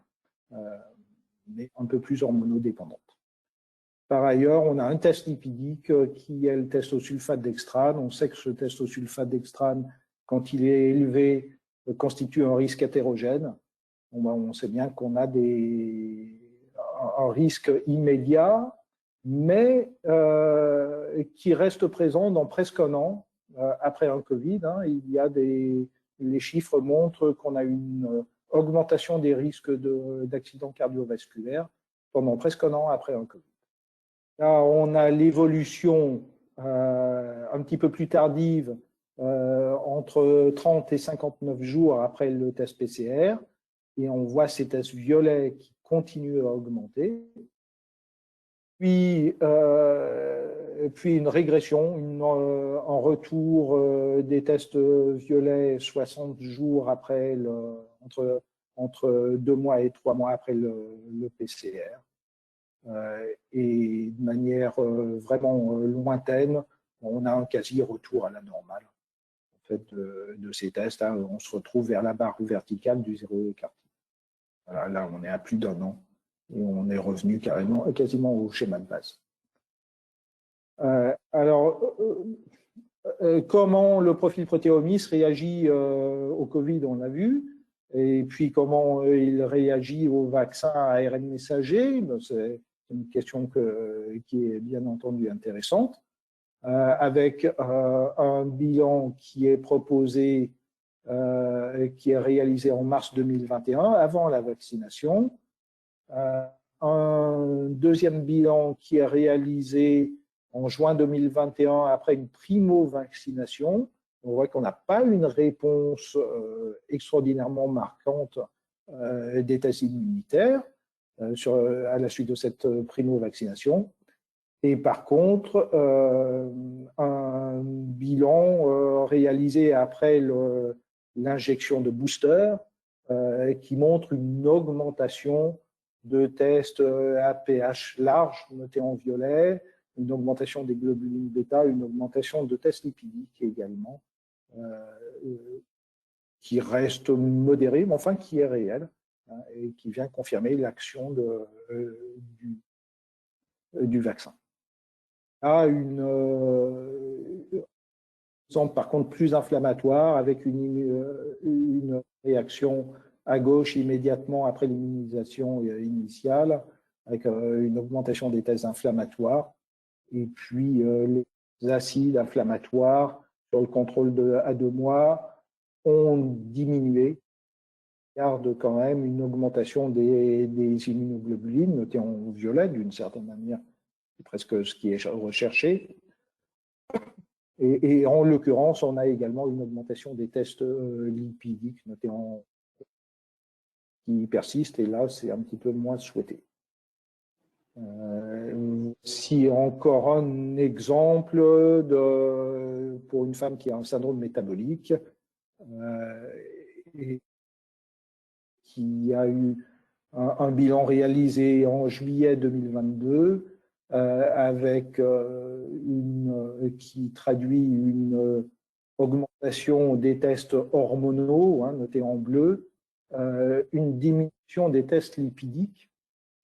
mais un peu plus hormonodépendante. Par ailleurs, on a un test lipidique qui est le test au sulfate dextrane. On sait que ce test au sulfate dextrane, quand il est élevé, constitue un risque hétérogène. On sait bien qu'on a un risque immédiat, mais qui reste présent dans presque un an après un Covid. Il y a les chiffres montrent qu'on a une augmentation des risques d'accidents cardiovasculaires pendant presque un an après un Covid. Là, on a l'évolution un petit peu plus tardive, entre 30 et 59 jours après le test PCR, et on voit ces tests violets qui continuent à augmenter. Puis une régression, un retour des tests violets 60 jours après, entre 2 mois et 3 mois après le PCR. Et de manière vraiment lointaine, on a un quasi-retour à la normale en fait, de ces tests. On se retrouve vers la barre verticale du zéro écarté. Voilà, là, on est à plus d'un an et on est revenu quasiment au schéma de base. Comment le profil protéomique réagit au Covid, on l'a vu, et puis comment il réagit au vaccin à ARN messager, c'est une question qui est bien entendu intéressante, avec un bilan qui est proposé, qui est réalisé en mars 2021, avant la vaccination, un deuxième bilan qui est réalisé en juin 2021 après une primo-vaccination. On voit qu'on n'a pas une réponse extraordinairement marquante des tests immunitaires à la suite de cette primo-vaccination. Et par contre, un bilan réalisé après l'injection de booster qui montre une augmentation de tests à pH large, notés en violet, une augmentation des globulines bêta, une augmentation de tests lipidiques également, qui reste modérée, mais enfin qui est réelle, et qui vient confirmer l'action du vaccin. Là, par contre plus inflammatoire, avec une réaction à gauche immédiatement après l'immunisation initiale, avec une augmentation des tests inflammatoires, et puis les acides inflammatoires sur le contrôle à 2 mois ont diminué. On garde quand même une augmentation des immunoglobulines, notées en violet d'une certaine manière, c'est presque ce qui est recherché. Et en l'occurrence, on a également une augmentation des tests lipidiques notés qui persistent, et là, c'est un petit peu moins souhaité. Si encore un exemple pour une femme qui a un syndrome métabolique et qui a eu un bilan réalisé en juillet 2022 qui traduit une augmentation des tests hormonaux, notés en bleu, une diminution des tests lipidiques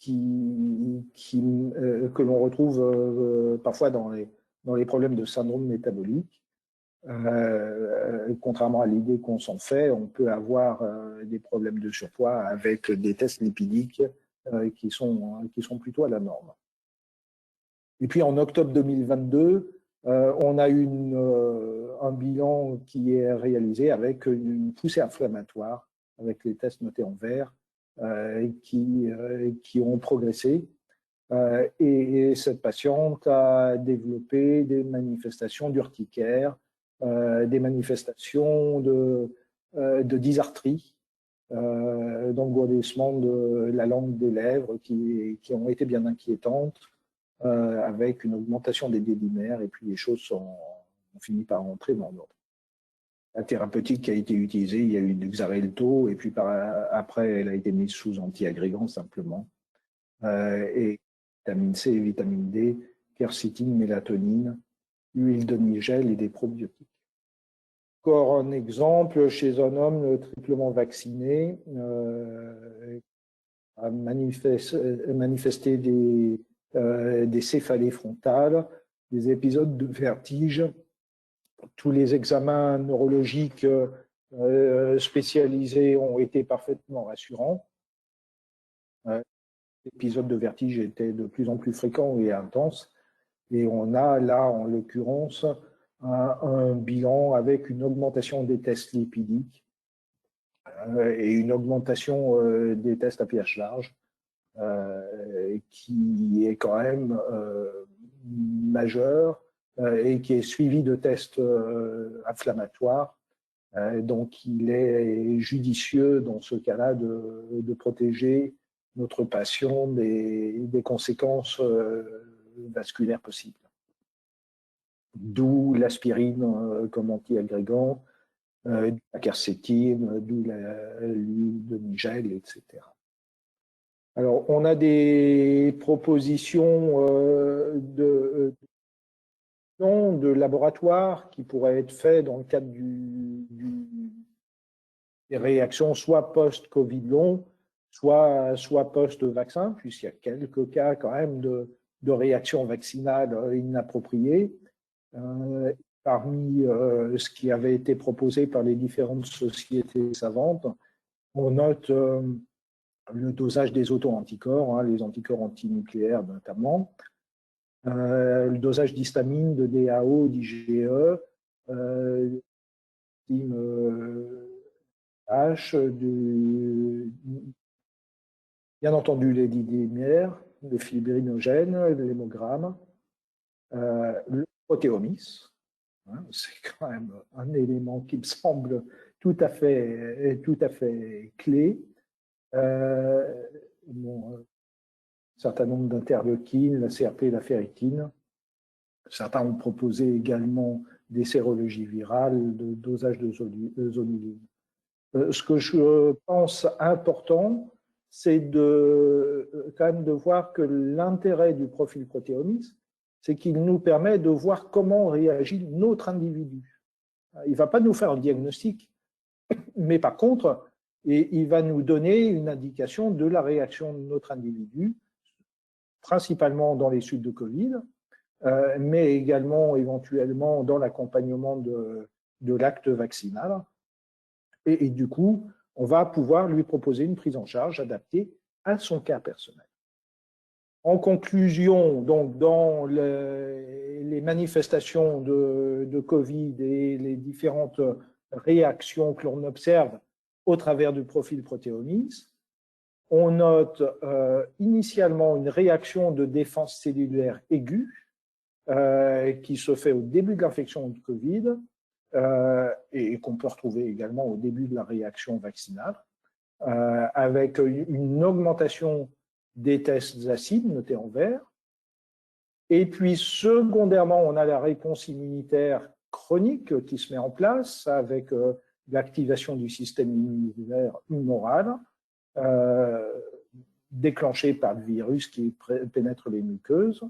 que l'on retrouve parfois dans les problèmes de syndrome métabolique. Contrairement à l'idée qu'on s'en fait, on peut avoir des problèmes de surpoids avec des tests lipidiques qui sont plutôt à la norme. Et puis en octobre 2022, on a un bilan qui est réalisé avec une poussée inflammatoire, avec les tests notés en vert, qui ont progressé. Et cette patiente a développé des manifestations d'urticaire, des manifestations de dysarthrie, d'engourdissement de la langue des lèvres qui ont été bien inquiétantes, avec une augmentation des délimères, et puis les choses ont fini par rentrer dans l'ordre. La thérapeutique qui a été utilisée, il y a eu du Xarelto, et puis après, elle a été mise sous antiagrégant simplement. Et vitamine C, vitamine D, quercétine, mélatonine, huile de nigel et des probiotiques. Encore un exemple, chez un homme, le triplement vacciné a manifesté des céphalées frontales, des épisodes de vertige. Tous les examens neurologiques spécialisés ont été parfaitement rassurants. L'épisode de vertige était de plus en plus fréquent et intense. Et on a là, en l'occurrence, un bilan avec une augmentation des tests lipidiques et une augmentation des tests à pH large, qui est quand même majeur et qui est suivi de tests inflammatoires. Donc, il est judicieux dans ce cas-là de protéger notre patient des conséquences vasculaires possibles. D'où l'aspirine comme antiagrégant, la quercétine, d'où l'huile de nigel, etc. Alors, on a des propositions de laboratoire qui pourraient être faites dans le cadre des réactions soit post-Covid long, soit post-vaccin, puisqu'il y a quelques cas quand même de réactions vaccinales inappropriées. Parmi ce qui avait été proposé par les différentes sociétés savantes, on note le dosage des auto-anticorps, les anticorps antinucléaires notamment, le dosage d'histamine, de DAO, d'IgE, H, bien entendu les didymères, le fibrinogène, l'hémogramme, le protéomics. C'est quand même un élément qui me semble tout à fait clé. Un certain nombre d'interleukines, la CRP, la ferritine. Certains ont proposé également des sérologies virales, de dosage de zonuline. Ce que je pense important, c'est quand même de voir que l'intérêt du profil protéomics, c'est qu'il nous permet de voir comment réagit notre individu. Il ne va pas nous faire un diagnostic, mais par contre, il va nous donner une indication de la réaction de notre individu, principalement dans les suites de Covid, mais également éventuellement dans l'accompagnement de l'acte vaccinal. Et du coup, on va pouvoir lui proposer une prise en charge adaptée à son cas personnel. En conclusion, donc, dans les manifestations de Covid et les différentes réactions que l'on observe au travers du profil protéomics, on note initialement une réaction de défense cellulaire aiguë qui se fait au début de l'infection de Covid et qu'on peut retrouver également au début de la réaction vaccinale, avec une augmentation des tests acides notés en vert. Et puis, secondairement, on a la réponse immunitaire chronique qui se met en place avec l'activation du système immunitaire humoral, déclenchés par le virus qui pénètre les muqueuses.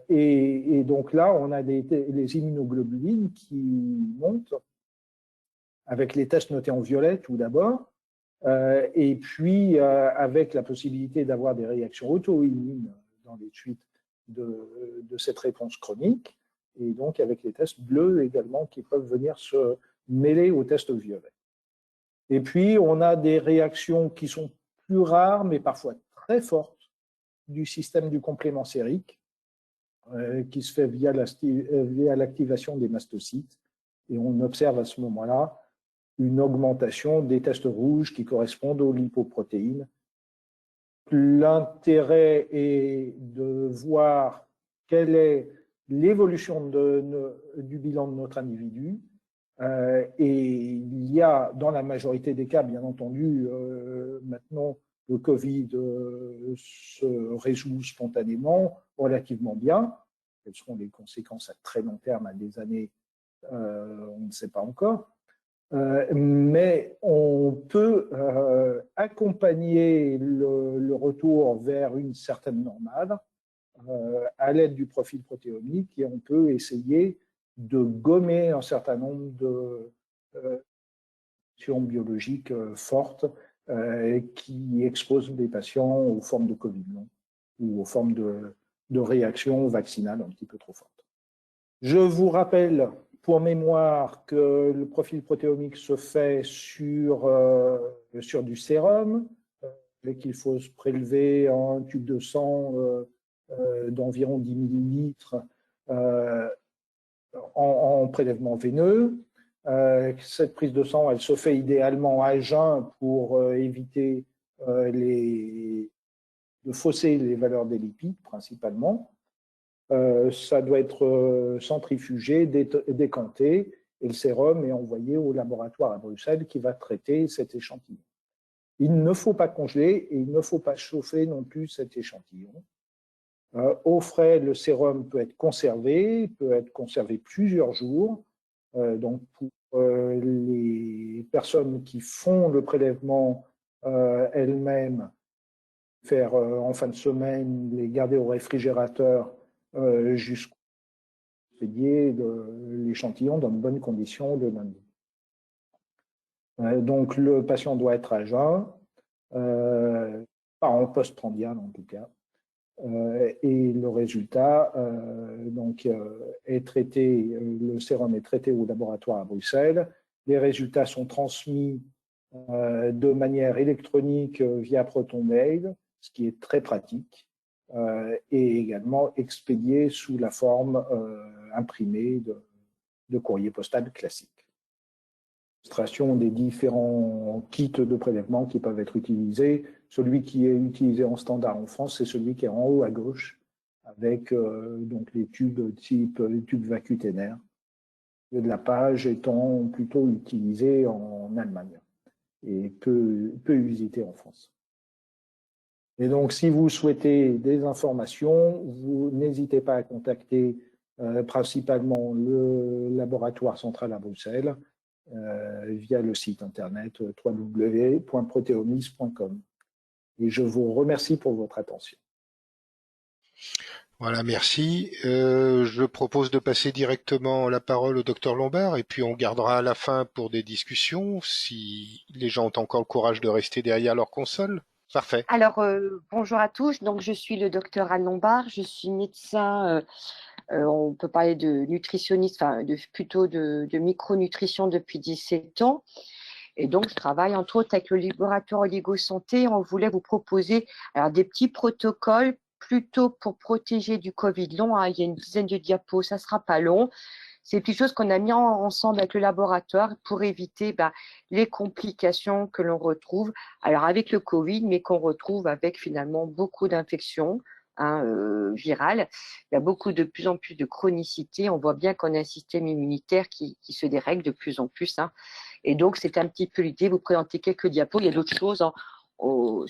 Et donc là, on a les immunoglobulines qui montent avec les tests notés en violet tout d'abord, et puis avec la possibilité d'avoir des réactions auto-immunes dans les suites de cette réponse chronique, et donc avec les tests bleus également qui peuvent venir se mêler aux tests violets. Et puis, on a des réactions qui sont plus rares, mais parfois très fortes, du système du complément sérique, qui se fait via l'activation des mastocytes. Et on observe à ce moment-là une augmentation des tests rouges qui correspondent aux lipoprotéines. L'intérêt est de voir quelle est l'évolution du bilan de notre individu. Et il y a, dans la majorité des cas, bien entendu, maintenant, le Covid se résout spontanément, relativement bien. Quelles seront les conséquences à très long terme, à des années, on ne sait pas encore. Mais on peut accompagner le retour vers une certaine normale à l'aide du profil protéomique, et on peut essayer de gommer un certain nombre de actions biologiques fortes qui exposent les patients aux formes de Covid long ou aux formes de réactions vaccinales un petit peu trop fortes. Je vous rappelle pour mémoire que le profil protéomique se fait sur du sérum, et qu'il faut se prélever un tube de sang d'environ 10 millilitres en prélèvement veineux. Cette prise de sang, elle se fait idéalement à jeun pour éviter de fausser les valeurs des lipides principalement. Ça doit être centrifugé, décanté, et le sérum est envoyé au laboratoire à Bruxelles qui va traiter cet échantillon. Il ne faut pas congeler et il ne faut pas chauffer non plus cet échantillon. Au frais, le sérum peut être conservé plusieurs jours. Donc pour les personnes qui font le prélèvement elles-mêmes, faire en fin de semaine, les garder au réfrigérateur jusqu'au expédier l'échantillon dans de bonnes conditions le lundi. Donc le patient doit être à jeun, pas en post-prandial en tout cas. Et le résultat est traité, le sérum est traité au laboratoire à Bruxelles. Les résultats sont transmis de manière électronique via ProtonMail, ce qui est très pratique, et également expédié sous la forme imprimée de courrier postal classique. Illustration des différents kits de prélèvement qui peuvent être utilisés. Celui qui est utilisé en standard en France, c'est celui qui est en haut à gauche, avec donc les tubes type tube vacuténaire, de la page étant plutôt utilisé en Allemagne et peu usité en France. Et donc, si vous souhaitez des informations, vous n'hésitez pas à contacter principalement le laboratoire central à Bruxelles, via le site internet www.proteomis.com. Et je vous remercie pour votre attention. Voilà, merci. Je propose de passer directement la parole au docteur Lombard et puis on gardera à la fin pour des discussions si les gens ont encore le courage de rester derrière leur console. Parfait. Alors, bonjour à tous. Donc, je suis le docteur Anne Lombard. Je suis médecin, on peut parler de nutritionniste, enfin, plutôt de micronutrition depuis 17 ans. Et donc, je travaille entre autres avec le laboratoire Oligo-Santé. On voulait vous proposer alors, des petits protocoles plutôt pour protéger du Covid long. Hein. Il y a une dizaine de diapos, ça ne sera pas long. C'est quelque chose qu'on a mis ensemble avec le laboratoire pour éviter les complications que l'on retrouve, alors avec le Covid, mais qu'on retrouve avec finalement beaucoup d'infections virales. Il y a de plus en plus de chronicité. On voit bien qu'on a un système immunitaire qui se dérègle de plus en plus. Hein. Et donc, c'est un petit peu l'idée, vous présenter quelques diapos. Il y a d'autres choses. Hein. On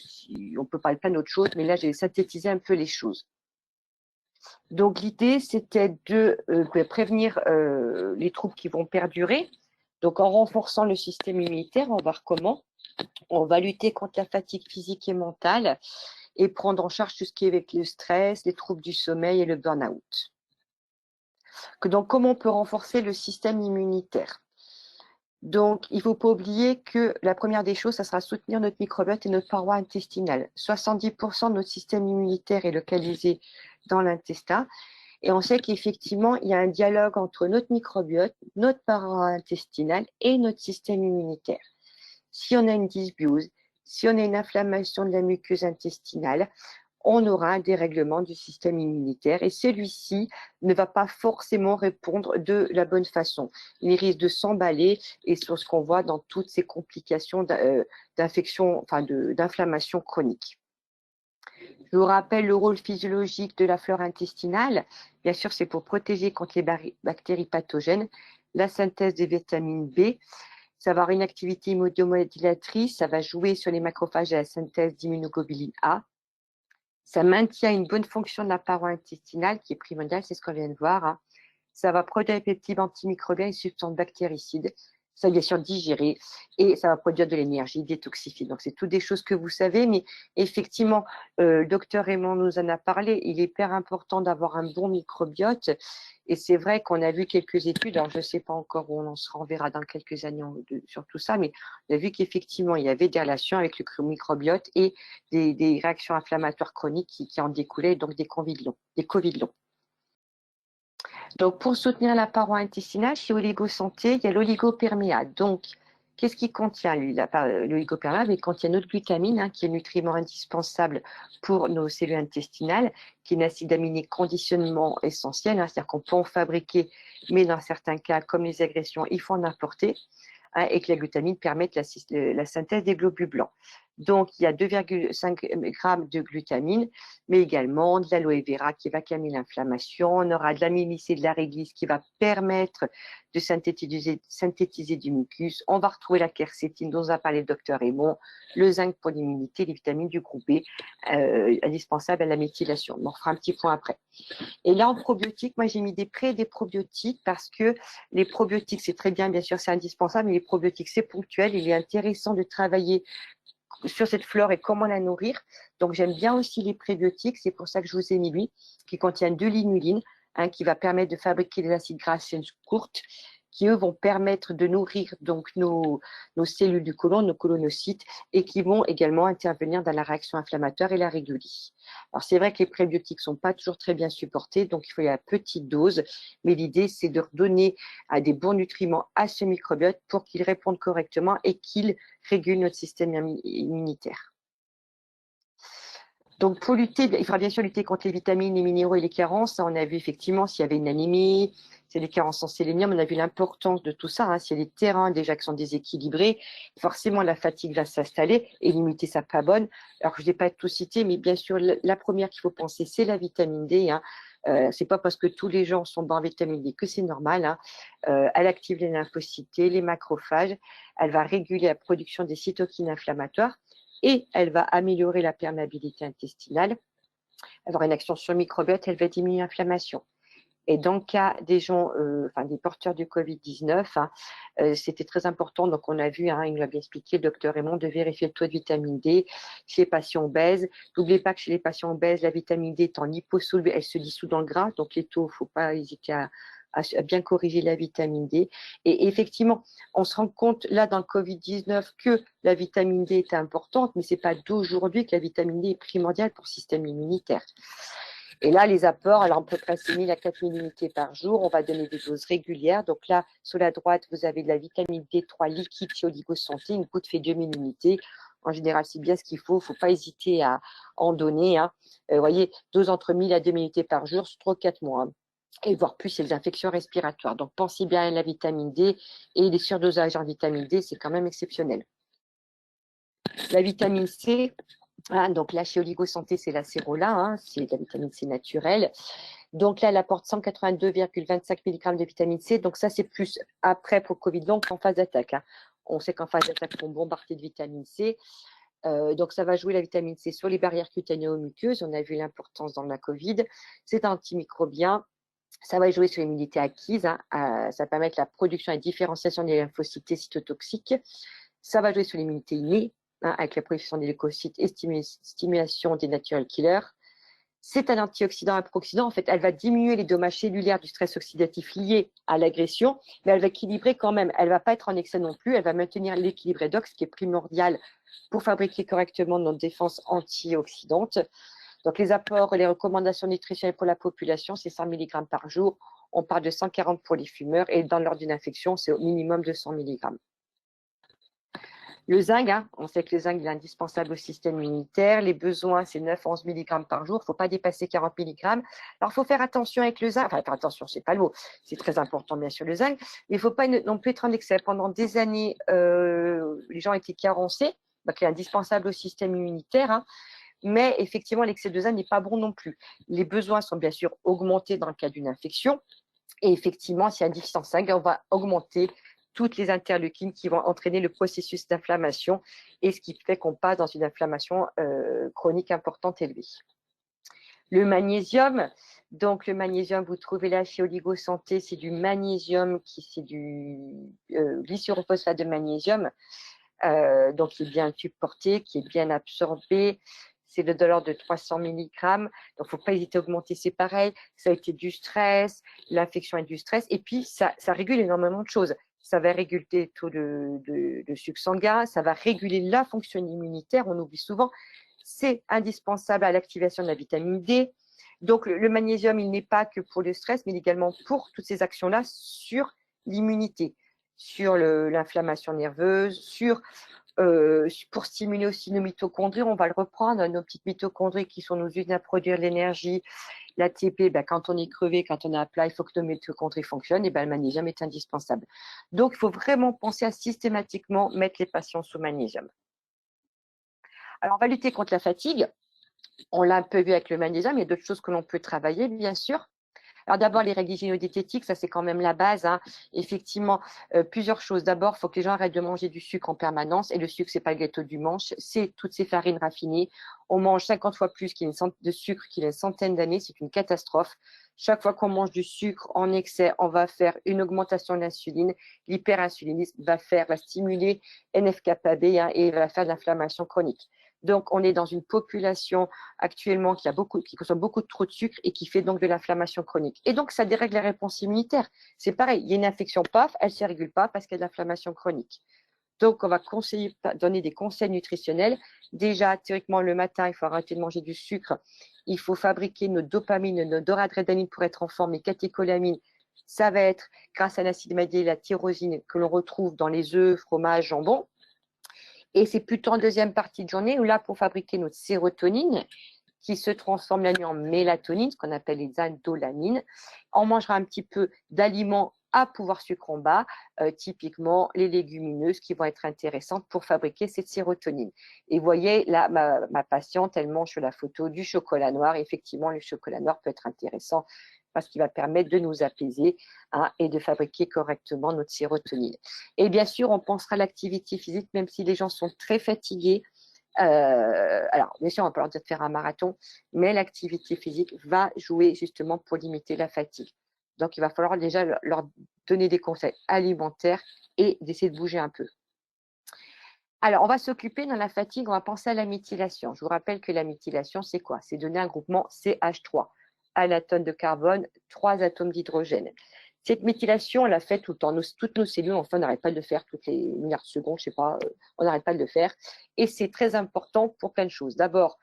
peut parler plein d'autres choses, mais là, j'ai synthétisé un peu les choses. Donc, l'idée, c'était de prévenir les troubles qui vont perdurer. Donc, en renforçant le système immunitaire, on va voir comment. On va lutter contre la fatigue physique et mentale et prendre en charge tout ce qui est avec le stress, les troubles du sommeil et le burn-out. Donc, comment on peut renforcer le système immunitaire? Donc, il ne faut pas oublier que la première des choses, ça sera soutenir notre microbiote et notre paroi intestinale. 70% de notre système immunitaire est localisé dans l'intestin. Et on sait qu'effectivement, il y a un dialogue entre notre microbiote, notre paroi intestinale et notre système immunitaire. Si on a une dysbiose, si on a une inflammation de la muqueuse intestinale, on aura un dérèglement du système immunitaire et celui-ci ne va pas forcément répondre de la bonne façon. Il risque de s'emballer et sur ce qu'on voit dans toutes ces complications d'infection, enfin d'inflammation chronique. Je vous rappelle le rôle physiologique de la flore intestinale. Bien sûr, c'est pour protéger contre les bactéries pathogènes, la synthèse des vitamines B. Ça va avoir une activité immunomodulatrice, ça va jouer sur les macrophages et la synthèse d'immunoglobuline A. Ça maintient une bonne fonction de la paroi intestinale qui est primordiale, c'est ce qu'on vient de voir. Hein. Ça va produire les peptides antimicrobiens et substances bactéricides. Ça va bien sûr digérer et ça va produire de l'énergie, détoxifier. Donc, c'est toutes des choses que vous savez, mais effectivement, le docteur Raymond nous en a parlé. Il est hyper important d'avoir un bon microbiote. Et c'est vrai qu'on a vu quelques études, alors je ne sais pas encore où on en sera, on verra dans quelques années sur tout ça, mais on a vu qu'effectivement, il y avait des relations avec le microbiote et des réactions inflammatoires chroniques qui en découlaient, donc des COVID longs. Donc, pour soutenir la paroi intestinale, chez Oligosanté, il y a l'oligoperméate. Donc, qu'est-ce qu'il contient, lui, l'oligoperméate? Il contient notre glutamine, hein, qui est le nutriment indispensable pour nos cellules intestinales, qui est un acide aminé conditionnement essentiel, hein, c'est-à-dire qu'on peut en fabriquer, mais dans certains cas, comme les agressions, il faut en importer, hein, et que la glutamine permette la synthèse des globules blancs. Donc, il y a 2,5 grammes de glutamine, mais également de l'aloe vera qui va calmer l'inflammation. On aura de la mélice et de la réglisse qui va permettre de synthétiser du mucus. On va retrouver la quercétine dont a parlé le docteur Raymond, le zinc pour l'immunité, les vitamines du groupe B, indispensables à la méthylation. On fera un petit point après. Et là, en probiotiques, moi, j'ai mis des pré et des probiotiques parce que les probiotiques, c'est très bien sûr, c'est indispensable, mais les probiotiques, c'est ponctuel. Il est intéressant de travailler sur cette flore et comment la nourrir. Donc, j'aime bien aussi les prébiotiques. C'est pour ça que je vous ai mis lui, qui contient de l'inuline, hein, qui va permettre de fabriquer des acides gras courtes, qui, eux, vont permettre de nourrir donc nos cellules du côlon, nos colonocytes, et qui vont également intervenir dans la réaction inflammatoire et la réguler. Alors, c'est vrai que les prébiotiques ne sont pas toujours très bien supportés, donc il faut y aller à petite dose, mais l'idée, c'est de redonner des bons nutriments à ce microbiote pour qu'il réponde correctement et qu'il régule notre système immunitaire. Donc, pour lutter, il faudra bien sûr lutter contre les vitamines, les minéraux et les carences. On a vu effectivement s'il y avait une anémie, s'il y a des carences en sélénium, on a vu l'importance de tout ça. Hein. S'il y a des terrains déjà qui sont déséquilibrés, forcément la fatigue va s'installer et l'immunité sera pas bonne. Alors, je ne vais pas tout citer, mais bien sûr, la première qu'il faut penser, c'est la vitamine D. Hein. C'est pas parce que tous les gens sont bas en vitamine D que c'est normal. Hein. Elle active les lymphocytes, les macrophages. Elle va réguler la production des cytokines inflammatoires. Et elle va améliorer la perméabilité intestinale. Alors, une action sur le microbiote, elle va diminuer l'inflammation. Et dans le cas des gens, des porteurs du Covid-19, hein, c'était très important. Donc, on a vu, hein, il nous l'a bien expliqué, le docteur Raymond, de vérifier le taux de vitamine D chez les patients obèses. N'oubliez pas que chez les patients obèses, la vitamine D est en liposoluble, elle se dissout dans le gras. Donc, les taux, il ne faut pas hésiter à bien corriger la vitamine D. Et effectivement, on se rend compte là dans le Covid-19 que la vitamine D est importante, mais ce n'est pas d'aujourd'hui que la vitamine D est primordiale pour le système immunitaire. Et là, les apports, alors on peut passer 1000 à 4000 unités par jour. On va donner des doses régulières. Donc là, sur la droite, vous avez de la vitamine D3 liquide chez Oligosanté. Une goutte fait 2000 unités. En général, c'est bien ce qu'il faut. Il ne faut pas hésiter à en donner. Hein. Vous voyez, dose entre 1000 à 2000 unités par jour sur 3-4 mois. Hein. Et voire plus, c'est les infections respiratoires. Donc, pensez bien à la vitamine D et les surdosages en vitamine D, c'est quand même exceptionnel. La vitamine C, hein, donc là, chez Oligosanté, c'est l'acérola, hein, c'est de la vitamine C naturelle. Donc là, elle apporte 182,25 mg de vitamine C. Donc ça, c'est plus après pour le Covid long qu'en phase d'attaque. Hein. On sait qu'en phase d'attaque, on bombardé de vitamine C. Donc, ça va jouer la vitamine C sur les barrières cutanéo-muqueuses. On a vu l'importance dans la Covid. C'est un antimicrobien. Ça va jouer sur l'immunité acquise, hein, ça va permettre la production et la différenciation des lymphocytes cytotoxiques. Ça va jouer sur l'immunité innée, avec la proliferation des leucocytes et stimulation des natural killers. C'est un antioxydant, un pro-oxydant. En fait, elle va diminuer les dommages cellulaires du stress oxydatif lié à l'agression, mais elle va équilibrer quand même. Elle ne va pas être en excès non plus. Elle va maintenir l'équilibre redox, qui est primordial pour fabriquer correctement notre défense antioxydante. Donc, les apports et les recommandations nutritionnelles pour la population, c'est 100 mg par jour. On parle de 140 pour les fumeurs et dans l'ordre d'une infection, c'est au minimum 200 mg. Le zinc, on sait que le zinc est indispensable au système immunitaire. Les besoins, c'est 9-11 mg par jour. Il ne faut pas dépasser 40 mg. Alors, il faut faire attention avec le zinc. Enfin, faire attention, ce n'est pas le mot. C'est très important, bien sûr, le zinc. Mais il ne faut pas non plus être en excès. Pendant des années, les gens étaient carencés, qui est indispensable au système immunitaire. Mais effectivement, l'excès de zinc n'est pas bon non plus. Les besoins sont bien sûr augmentés dans le cas d'une infection. Et effectivement, s'il y a un déficit en zinc, on va augmenter toutes les interleukines qui vont entraîner le processus d'inflammation et ce qui fait qu'on passe dans une inflammation chronique importante élevée. Le magnésium, donc le magnésium, vous trouvez là chez Oligo Santé, c'est du magnésium, c'est du glycérophosphate de magnésium, donc qui est bien supporté, qui est bien absorbé. C'est de l'ordre de 300 mg. Donc, il ne faut pas hésiter à augmenter, c'est pareil. Ça a été du stress, l'infection est du stress. Et puis, ça régule énormément de choses. Ça va réguler le taux de sucre sanguin, ça va réguler la fonction immunitaire, on oublie souvent. C'est indispensable à l'activation de la vitamine D. Donc, le magnésium, il n'est pas que pour le stress, mais également pour toutes ces actions-là sur l'immunité, sur l'inflammation nerveuse, pour stimuler aussi nos mitochondries. On va le reprendre, nos petites mitochondries qui sont nos usines à produire de l'énergie. L'ATP, quand on est crevé, quand on est à plat, il faut que nos mitochondries fonctionnent, et le magnésium est indispensable. Donc, il faut vraiment penser à systématiquement mettre les patients sous magnésium. Alors, on va lutter contre la fatigue. On l'a un peu vu avec le magnésium, il y a d'autres choses que l'on peut travailler, bien sûr. Alors d'abord, les règles hygiéno-diététiques, ça c'est quand même la base. Effectivement, plusieurs choses. D'abord, il faut que les gens arrêtent de manger du sucre en permanence. Et le sucre, c'est pas le gâteau du manche, c'est toutes ces farines raffinées. On mange 50 fois plus de sucre qu'il y a une centaine d'années, c'est une catastrophe. Chaque fois qu'on mange du sucre en excès, on va faire une augmentation de l'insuline. L'hyperinsulinisme va stimuler NF-κB et va faire de l'inflammation chronique. Donc, on est dans une population actuellement qui consomme beaucoup trop de sucre et qui fait donc de l'inflammation chronique. Et donc, ça dérègle la réponse immunitaire. C'est pareil, il y a une infection, paf, elle ne se régule pas parce qu'il y a de l'inflammation chronique. Donc, on va donner des conseils nutritionnels. Déjà, théoriquement, le matin, il faut arrêter de manger du sucre. Il faut fabriquer nos dopamines, nos noradrénaline pour être en forme, les catécholamines. Ça va être grâce à l'acide amidé, la tyrosine que l'on retrouve dans les œufs, fromage, jambon. Et c'est plutôt en deuxième partie de journée où là, pour fabriquer notre sérotonine, qui se transforme la nuit en mélatonine, ce qu'on appelle les indolamines, on mangera un petit peu d'aliments à pouvoir sucre en bas, typiquement les légumineuses qui vont être intéressantes pour fabriquer cette sérotonine. Et vous voyez, là, ma patiente, elle mange sur la photo du chocolat noir. Et effectivement, le chocolat noir peut être intéressant parce qu'il va permettre de nous apaiser et de fabriquer correctement notre sérotonine. Et bien sûr, on pensera à l'activité physique, même si les gens sont très fatigués. Alors, bien sûr, on peut leur dire de faire un marathon, mais l'activité physique va jouer justement pour limiter la fatigue. Donc, il va falloir déjà leur donner des conseils alimentaires et d'essayer de bouger un peu. Alors, on va s'occuper dans la fatigue, on va penser à la méthylation. Je vous rappelle que la méthylation, c'est quoi? C'est donner un groupement CH3 à l'atome de carbone, 3 atomes d'hydrogène. Cette méthylation, on l'a fait tout le temps. Toutes nos cellules, enfin, on n'arrête pas de le faire toutes les milliards de secondes, je sais pas, on n'arrête pas de le faire. Et c'est très important pour plein de choses. D'abord,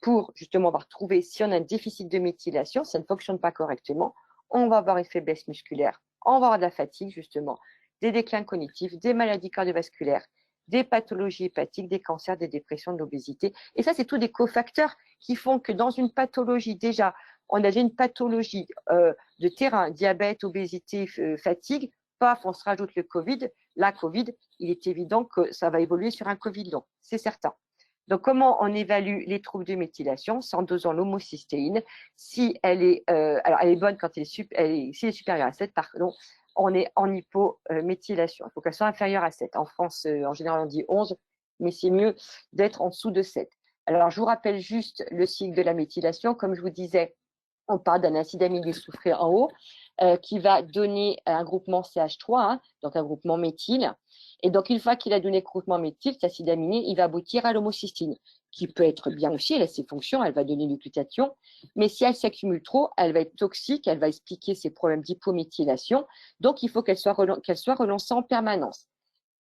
pour justement avoir trouvé si on a un déficit de méthylation, ça ne fonctionne pas correctement, on va avoir une faiblesse musculaire, on va avoir de la fatigue justement, des déclins cognitifs, des maladies cardiovasculaires, des pathologies hépatiques, des cancers, des dépressions, de l'obésité. Et ça, c'est tous des cofacteurs qui font que dans une pathologie, déjà, on a déjà une pathologie de terrain, diabète, obésité, fatigue, paf, on se rajoute le Covid. La Covid, il est évident que ça va évoluer sur un Covid long, c'est certain. Donc, comment on évalue les troubles de méthylation? C'est en dosant l'homocystéine. Si elle est, alors elle est bonne quand si elle est supérieure à 7, pardon, on est en hypométhylation. Il faut qu'elle soit inférieure à 7. En France, en général, on dit 11, mais c'est mieux d'être en dessous de 7. Alors, je vous rappelle juste le cycle de la méthylation. Comme je vous disais, on parle d'un acide amylé soufré en haut. qui va donner un groupement CH3, hein, donc un groupement méthyle. Et donc, une fois qu'il a donné le groupement méthyle, cet acide aminé, il va aboutir à l'homocystine, qui peut être bien aussi, elle a ses fonctions, elle va donner une glutathion, mais si elle s'accumule trop, elle va être toxique, elle va expliquer ses problèmes d'hypométhylation, donc il faut qu'elle soit relancée en permanence.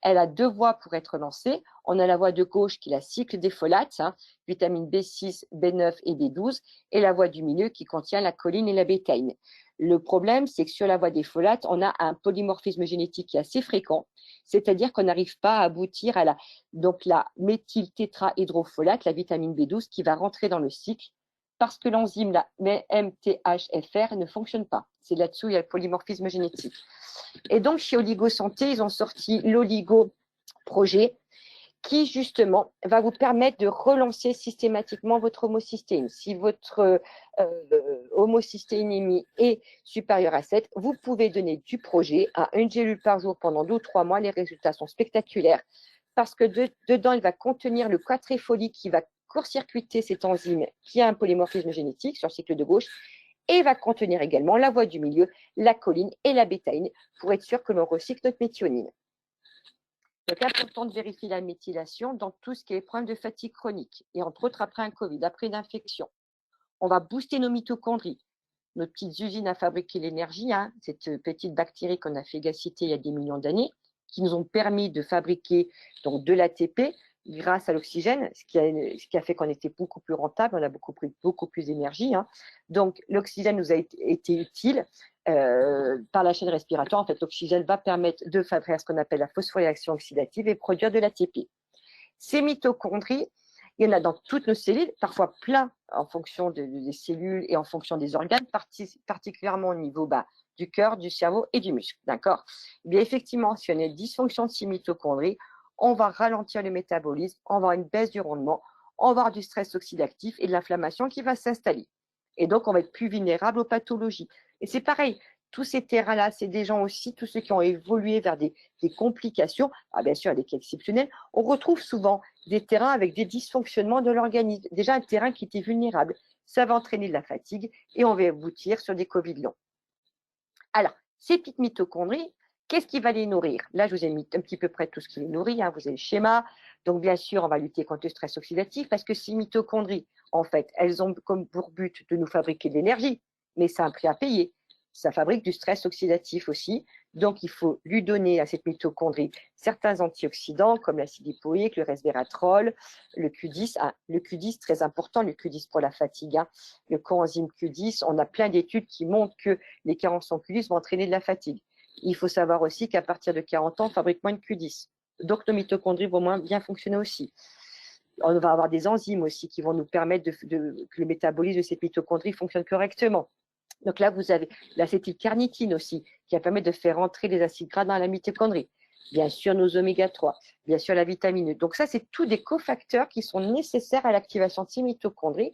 Elle a deux voies pour être lancée. On a la voie de gauche qui est la cycle des folates, hein, vitamines B6, B9 et B12, et la voie du milieu qui contient la choline et la bétaïne. Le problème, c'est que sur la voie des folates, on a un polymorphisme génétique qui est assez fréquent, c'est-à-dire qu'on n'arrive pas à aboutir à la méthyltétrahydrofolate, la vitamine B12, qui va rentrer dans le cycle parce que l'enzyme, la MTHFR, ne fonctionne pas. C'est là-dessous, il y a le polymorphisme génétique. Et donc, chez Oligo Santé, ils ont sorti l'Oligo Projet qui, justement, va vous permettre de relancer systématiquement votre homocystéine. Si votre homocystéinémie est supérieure à 7, vous pouvez donner du projet à 1 gélule par jour pendant 2 ou 3 mois. Les résultats sont spectaculaires parce que dedans, il va contenir le quadrifolique qui va court-circuiter cette enzyme qui a un polymorphisme génétique sur le cycle de gauche et va contenir également la voie du milieu, la choline et la bétaïne pour être sûr que l'on recycle notre méthionine. Donc, important de vérifier la méthylation dans tout ce qui est problème de fatigue chronique et entre autres après un Covid, après une infection. On va booster nos mitochondries, nos petites usines à fabriquer l'énergie, hein, cette petite bactérie qu'on a phagocytée il y a des millions d'années, qui nous ont permis de fabriquer donc, de l'ATP grâce à l'oxygène, ce qui a fait qu'on était beaucoup plus rentable, on a beaucoup plus d'énergie. Hein. Donc, l'oxygène nous a été utile par la chaîne respiratoire. En fait, l'oxygène va permettre de faire ce qu'on appelle la phosphorylation oxydative et produire de l'ATP. Ces mitochondries, il y en a dans toutes nos cellules, parfois plein en fonction des cellules et en fonction des organes, particulièrement au niveau du cœur, du cerveau et du muscle. D'accord ? Bien, effectivement, si on a une dysfonction de ces mitochondries, on va ralentir le métabolisme, on va avoir une baisse du rendement, on va avoir du stress oxydatif et de l'inflammation qui va s'installer. Et donc, on va être plus vulnérable aux pathologies. Et c'est pareil, tous ces terrains-là, c'est des gens aussi, tous ceux qui ont évolué vers des complications, bien sûr, des cas exceptionnels, on retrouve souvent des terrains avec des dysfonctionnements de l'organisme. Déjà, un terrain qui était vulnérable, ça va entraîner de la fatigue et on va aboutir sur des Covid longs. Alors, ces petites mitochondries, qu'est-ce qui va les nourrir? Là, je vous ai mis un petit peu près tout ce qui les nourrit. Hein, vous avez le schéma. Donc, bien sûr, on va lutter contre le stress oxydatif parce que ces mitochondries, en fait, elles ont comme pour but de nous fabriquer de l'énergie, mais c'est un prix à payer. Ça fabrique du stress oxydatif aussi. Donc, il faut lui donner à cette mitochondrie certains antioxydants comme l'acide lipoïque, le resveratrol, le Q10. Ah, le Q10, très important, le Q10 pour la fatigue. Hein, le coenzyme Q10, on a plein d'études qui montrent que les carences en Q10 vont entraîner de la fatigue. Il faut savoir aussi qu'à partir de 40 ans, on fabrique moins de Q10. Donc, nos mitochondries vont moins bien fonctionner aussi. On va avoir des enzymes aussi qui vont nous permettre que le métabolisme de ces mitochondries fonctionne correctement. Donc là, vous avez l'acétylcarnitine aussi, qui va permettre de faire rentrer les acides gras dans la mitochondrie. Bien sûr, nos oméga 3, bien sûr, la vitamine E. Donc ça, c'est tous des cofacteurs qui sont nécessaires à l'activation de ces mitochondries.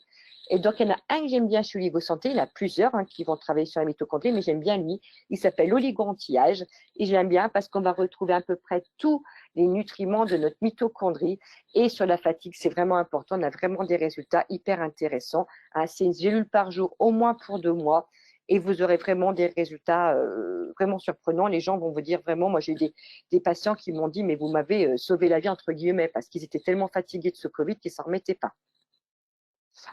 Et donc, il y en a un que j'aime bien chez Oligo Santé, il y en a plusieurs qui vont travailler sur la mitochondrie, mais j'aime bien lui. Il s'appelle oligo-anti-âge. Et j'aime bien parce qu'on va retrouver à peu près tous les nutriments de notre mitochondrie. Et sur la fatigue, c'est vraiment important. On a vraiment des résultats hyper intéressants. C'est une gélule par jour, au moins pour 2 mois. Et vous aurez vraiment des résultats vraiment surprenants. Les gens vont vous dire vraiment, moi j'ai eu des patients qui m'ont dit, mais vous m'avez sauvé la vie, entre guillemets, parce qu'ils étaient tellement fatigués de ce Covid qu'ils ne s'en remettaient pas.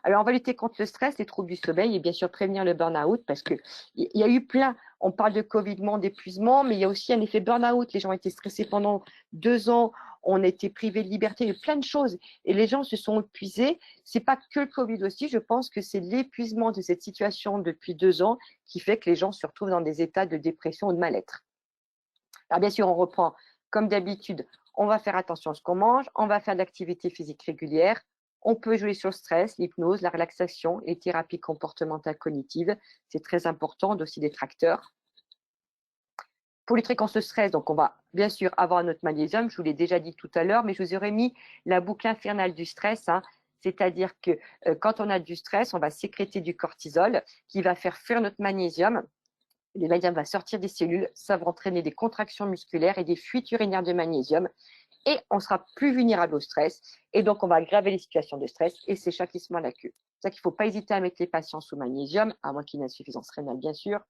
Alors, on va lutter contre le stress, les troubles du sommeil et bien sûr prévenir le burn-out parce qu'il y a eu plein, on parle de Covid-ment, d'épuisement, mais il y a aussi un effet burn-out. Les gens ont été stressés pendant 2 ans, on a été privés de liberté, il y a eu plein de choses et les gens se sont épuisés. Ce n'est pas que le Covid aussi, je pense que c'est l'épuisement de cette situation depuis 2 ans qui fait que les gens se retrouvent dans des états de dépression ou de mal-être. Alors, bien sûr, on reprend comme d'habitude, on va faire attention à ce qu'on mange, on va faire de l'activité physique régulière. On peut jouer sur le stress, l'hypnose, la relaxation, les thérapies comportementales cognitives. C'est très important, aussi des tracteurs. Pour lutter contre le stress, donc on va bien sûr avoir notre magnésium, je vous l'ai déjà dit tout à l'heure, mais je vous aurais mis la boucle infernale du stress. C'est-à-dire que quand on a du stress, on va sécréter du cortisol qui va faire fuir notre magnésium. Le magnésium va sortir des cellules, ça va entraîner des contractions musculaires et des fuites urinaires de magnésium. Et on sera plus vulnérable au stress. Et donc, on va aggraver les situations de stress et c'est ça qui se mord la queue. C'est ça qu'il ne faut pas hésiter à mettre les patients sous magnésium, à moins qu'il y ait une insuffisance rénale, bien sûr.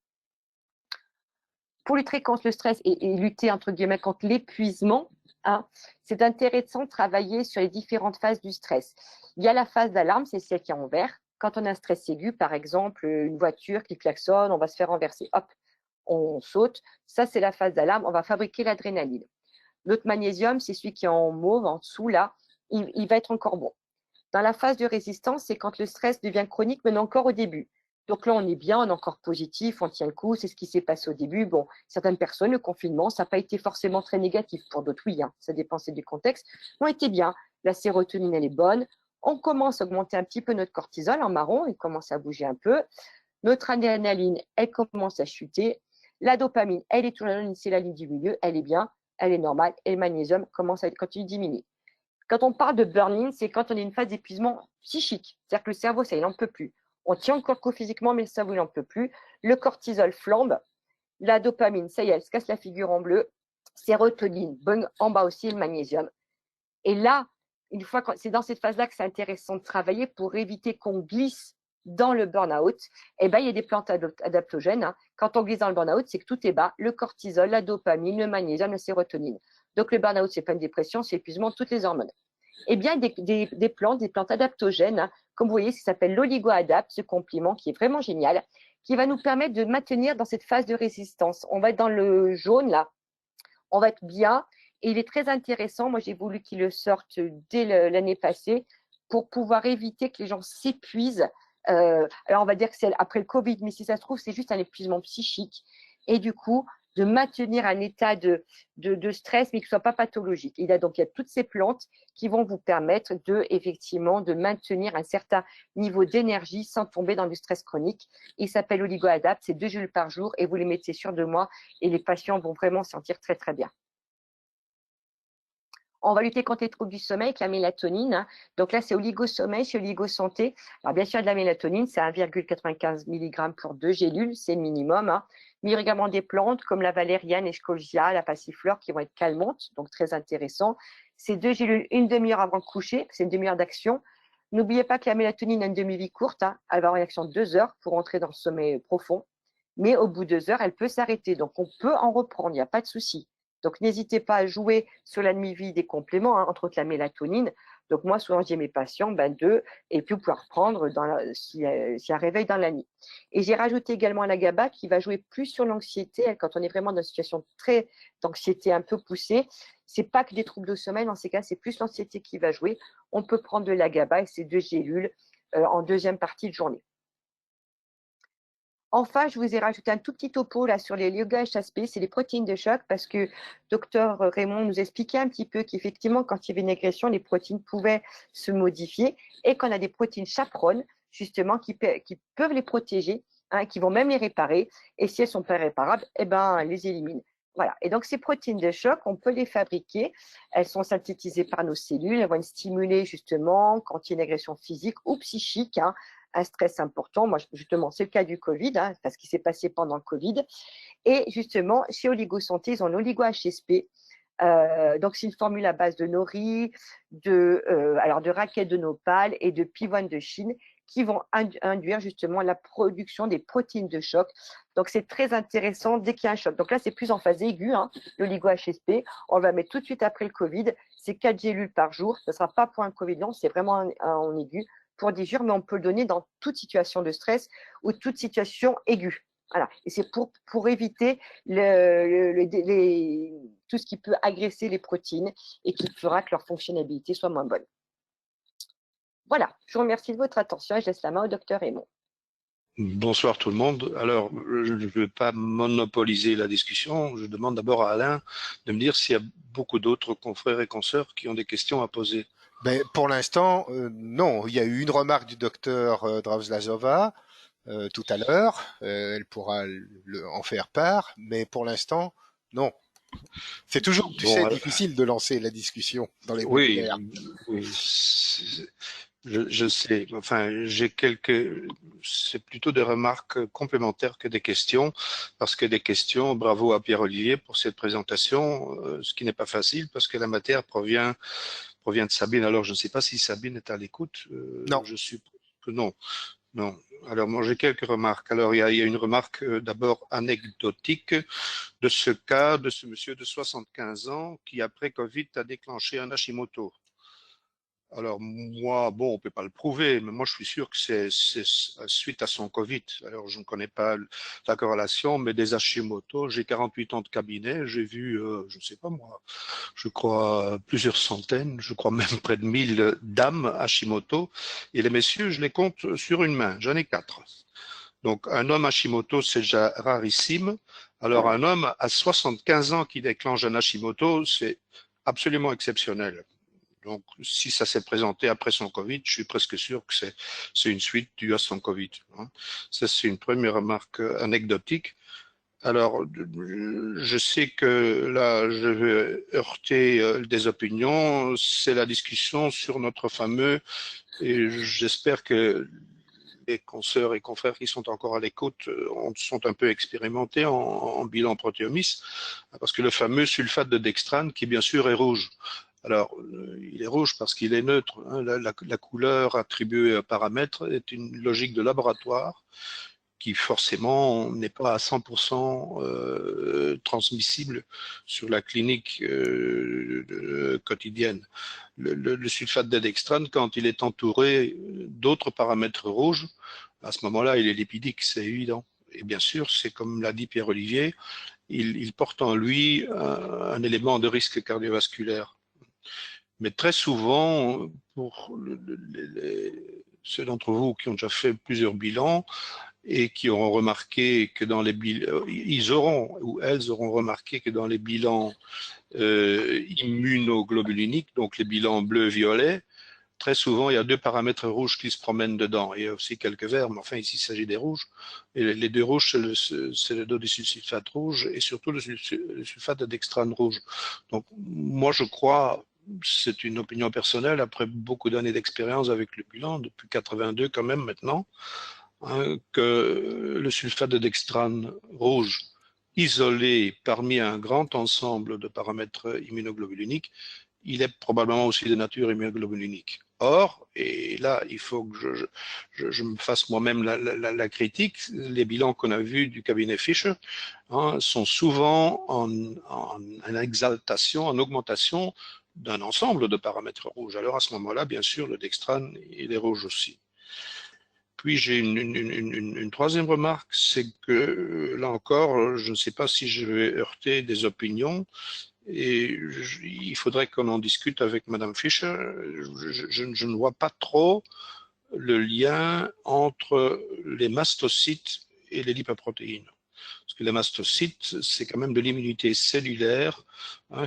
pour lutter contre le stress et lutter entre guillemets contre l'épuisement, hein, c'est intéressant de travailler sur les différentes phases du stress. Il y a la phase d'alarme, c'est celle qui est en vert. Quand on a un stress aigu, par exemple, une voiture qui klaxonne, on va se faire renverser, hop, on saute. Ça, c'est la phase d'alarme, on va fabriquer l'adrénaline. Notre magnésium, c'est celui qui est en mauve, en dessous, là, il va être encore bon. Dans la phase de résistance, c'est quand le stress devient chronique, mais encore au début. Donc là, on est bien, on est encore positif, on tient le coup, c'est ce qui s'est passé au début. Bon, certaines personnes, le confinement, ça n'a pas été forcément très négatif. Pour d'autres, oui, hein, ça dépend du contexte. On était bien, la sérotonine, elle est bonne. On commence à augmenter un petit peu notre cortisol en marron, il commence à bouger un peu. Notre adrénaline, elle commence à chuter. La dopamine, elle est toujours là, c'est la ligne du milieu, elle est bien, elle est normale. Et le magnésium commence à continuer de diminuer. Quand on parle de burn-in, c'est quand on est une phase d'épuisement psychique. C'est-à-dire que le cerveau, ça, il n'en peut plus. On tient encore le coup physiquement, mais le cerveau, il n'en peut plus. Le cortisol flambe. La dopamine, ça y est, elle se casse la figure en bleu. Sérotonine, bonne en bas aussi, le magnésium. Et là, une fois que c'est dans cette phase-là que c'est intéressant de travailler pour éviter qu'on glisse dans le burn-out. Eh ben, il y a des plantes adaptogènes, hein. Quand on glisse dans le burn-out, c'est que tout est bas, le cortisol, la dopamine, le magnésium, la sérotonine. Donc le burn-out, c'est pas une dépression, c'est épuisement de toutes les hormones. Eh bien, des plantes adaptogènes, hein, comme vous voyez, ça s'appelle l'oligo-adapt, ce complément qui est vraiment génial, qui va nous permettre de maintenir dans cette phase de résistance. On va être dans le jaune, là, on va être bien, et il est très intéressant. Moi, j'ai voulu qu'il le sorte dès l'année passée pour pouvoir éviter que les gens s'épuisent. Alors, on va dire que c'est après le Covid, mais si ça se trouve, c'est juste un épuisement psychique. Et du coup, de maintenir un état de stress, mais qui ne soit pas pathologique. Il y a toutes ces plantes qui vont vous permettre effectivement de maintenir un certain niveau d'énergie sans tomber dans du stress chronique. Il s'appelle Oligo-Adapt, c'est 2 gélules par jour et vous les mettez sur 2 mois et les patients vont vraiment se sentir très, très bien. On va lutter contre les troubles du sommeil avec la mélatonine, hein. Donc là, c'est Oligo-Sommeil chez Oligo-Santé. Alors, bien sûr, de la mélatonine, c'est 1,95 mg pour 2 gélules, c'est le minimum, hein. Mais il y a également des plantes comme la valériane, Eschscholzia, la passiflore qui vont être calmantes, donc très intéressant. C'est 2 gélules une demi-heure avant le coucher, c'est une demi-heure d'action. N'oubliez pas que la mélatonine a une demi-vie courte, hein. Elle va avoir une action de 2 heures pour entrer dans le sommeil profond. Mais au bout de 2 heures, elle peut s'arrêter. Donc, on peut en reprendre, il n'y a pas de souci. Donc, n'hésitez pas à jouer sur la demi-vie des compléments, hein, entre autres la mélatonine. Donc, moi, souvent, je dis à mes patients, 2, et puis vous pouvez reprendre s'il y a un réveil dans la nuit. Et j'ai rajouté également la GABA qui va jouer plus sur l'anxiété. Quand on est vraiment dans une situation très d'anxiété un peu poussée, c'est pas que des troubles de sommeil, dans ces cas, c'est plus l'anxiété qui va jouer. On peut prendre de la GABA et ces 2 gélules en deuxième partie de journée. Enfin, je vous ai rajouté un tout petit topo là sur les yoga HSP, c'est les protéines de choc, parce que docteur Raymond nous expliquait un petit peu qu'effectivement, quand il y avait une agression, les protéines pouvaient se modifier et qu'on a des protéines chaperones, justement, qui peuvent les protéger, hein, qui vont même les réparer. Et si elles sont pas réparables, eh ben, elles les éliminent. Voilà. Et donc, ces protéines de choc, on peut les fabriquer. Elles sont synthétisées par nos cellules. Elles vont être stimulées, justement, quand il y a une agression physique ou psychique, hein, un stress important. Moi, justement, c'est le cas du Covid, hein, parce qu'il s'est passé pendant le Covid. Et justement, chez Oligo-Santé, ils ont l'oligo-HSP. Donc, c'est une formule à base de nori, de raquettes de nopal et de pivoine de Chine qui vont induire justement la production des protéines de choc. Donc, c'est très intéressant dès qu'il y a un choc. Donc là, c'est plus en phase aiguë, hein, l'oligo-HSP. On va mettre tout de suite après le Covid. C'est 4 gélules par jour. Ce ne sera pas pour un Covid long, c'est vraiment en aigu pour 10 jours, mais on peut le donner dans toute situation de stress ou toute situation aiguë. Voilà. Et c'est pour éviter tout ce qui peut agresser les protéines et qui fera que leur fonctionnalité soit moins bonne. Voilà, je vous remercie de votre attention et je laisse la main au docteur Raymond. Bonsoir tout le monde. Alors, je ne vais pas monopoliser la discussion. Je demande d'abord à Alain de me dire s'il y a beaucoup d'autres confrères et consoeurs qui ont des questions à poser. Ben, pour l'instant, non. Il y a eu une remarque du docteur Dravzlazova tout à l'heure. Elle pourra en faire part, mais pour l'instant, non. C'est toujours, difficile de lancer la discussion dans les webinaires. Oui, je sais. Enfin, c'est plutôt des remarques complémentaires que des questions, parce que des questions, bravo à Pierre-Olivier pour cette présentation, ce qui n'est pas facile, parce que la matière provient de Sabine. Alors, je ne sais pas si Sabine est à l'écoute. Non. Je suppose que non. Non. Alors, moi, j'ai quelques remarques. Alors, il y a une remarque d'abord anecdotique de ce cas de ce monsieur de 75 ans qui, après Covid, a déclenché un Hashimoto. Alors, moi, bon, on peut pas le prouver, mais moi, je suis sûr que c'est suite à son Covid. Alors, je ne connais pas la corrélation, mais des Hashimoto, j'ai 48 ans de cabinet, j'ai vu, je ne sais pas moi, je crois plusieurs centaines, je crois même près de 1000 dames Hashimoto, et les messieurs, je les compte sur une main, j'en ai 4. Donc, un homme Hashimoto, c'est déjà rarissime. Alors, un homme à 75 ans qui déclenche un Hashimoto, c'est absolument exceptionnel. Donc, si ça s'est présenté après son Covid, je suis presque sûr que c'est une suite due à son Covid. Ça, c'est une première remarque anecdotique. Alors, je sais que là, je vais heurter des opinions. C'est la discussion sur notre fameux, et j'espère que les consoeurs et confrères qui sont encore à l'écoute sont un peu expérimentés en bilan protéomique, parce que le fameux sulfate de dextrane, qui bien sûr est rouge. Alors, il est rouge parce qu'il est neutre. La couleur attribuée à paramètre est une logique de laboratoire qui forcément n'est pas à 100% transmissible sur la clinique quotidienne. Le sulfate de dextrane, quand il est entouré d'autres paramètres rouges, à ce moment-là, il est lipidique, c'est évident. Et bien sûr, c'est comme l'a dit Pierre-Olivier, il porte en lui un élément de risque cardiovasculaire. Mais très souvent, pour ceux d'entre vous qui ont déjà fait plusieurs bilans et qui auront remarqué que dans les bilans, ils auront ou elles auront remarqué que dans les bilans immunoglobuliniques, donc les bilans bleu-violet, très souvent, il y a 2 paramètres rouges qui se promènent dedans. Il y a aussi quelques verts, mais enfin, ici, il s'agit des rouges. Et les 2 rouges, c'est le dodésulfate rouge et surtout le sulfate de dextrane rouge. Donc, moi, je crois, c'est une opinion personnelle, après beaucoup d'années d'expérience avec le bilan, depuis 82 quand même maintenant, hein, que le sulfate de dextrane rouge, isolé parmi un grand ensemble de paramètres immunoglobuliniques, il est probablement aussi de nature immunoglobulinique. Or, et là, il faut que je me fasse moi-même la critique, les bilans qu'on a vus du cabinet Fischer sont souvent en exaltation, en augmentation d'un ensemble de paramètres rouges. Alors à ce moment-là, bien sûr, le dextrane, il est rouge aussi. Puis j'ai une troisième remarque, c'est que là encore, je ne sais pas si je vais heurter des opinions, et il faudrait qu'on en discute avec Madame Fischer. Je ne vois pas trop le lien entre les mastocytes et les lipoprotéines. Parce que les mastocytes, c'est quand même de l'immunité cellulaire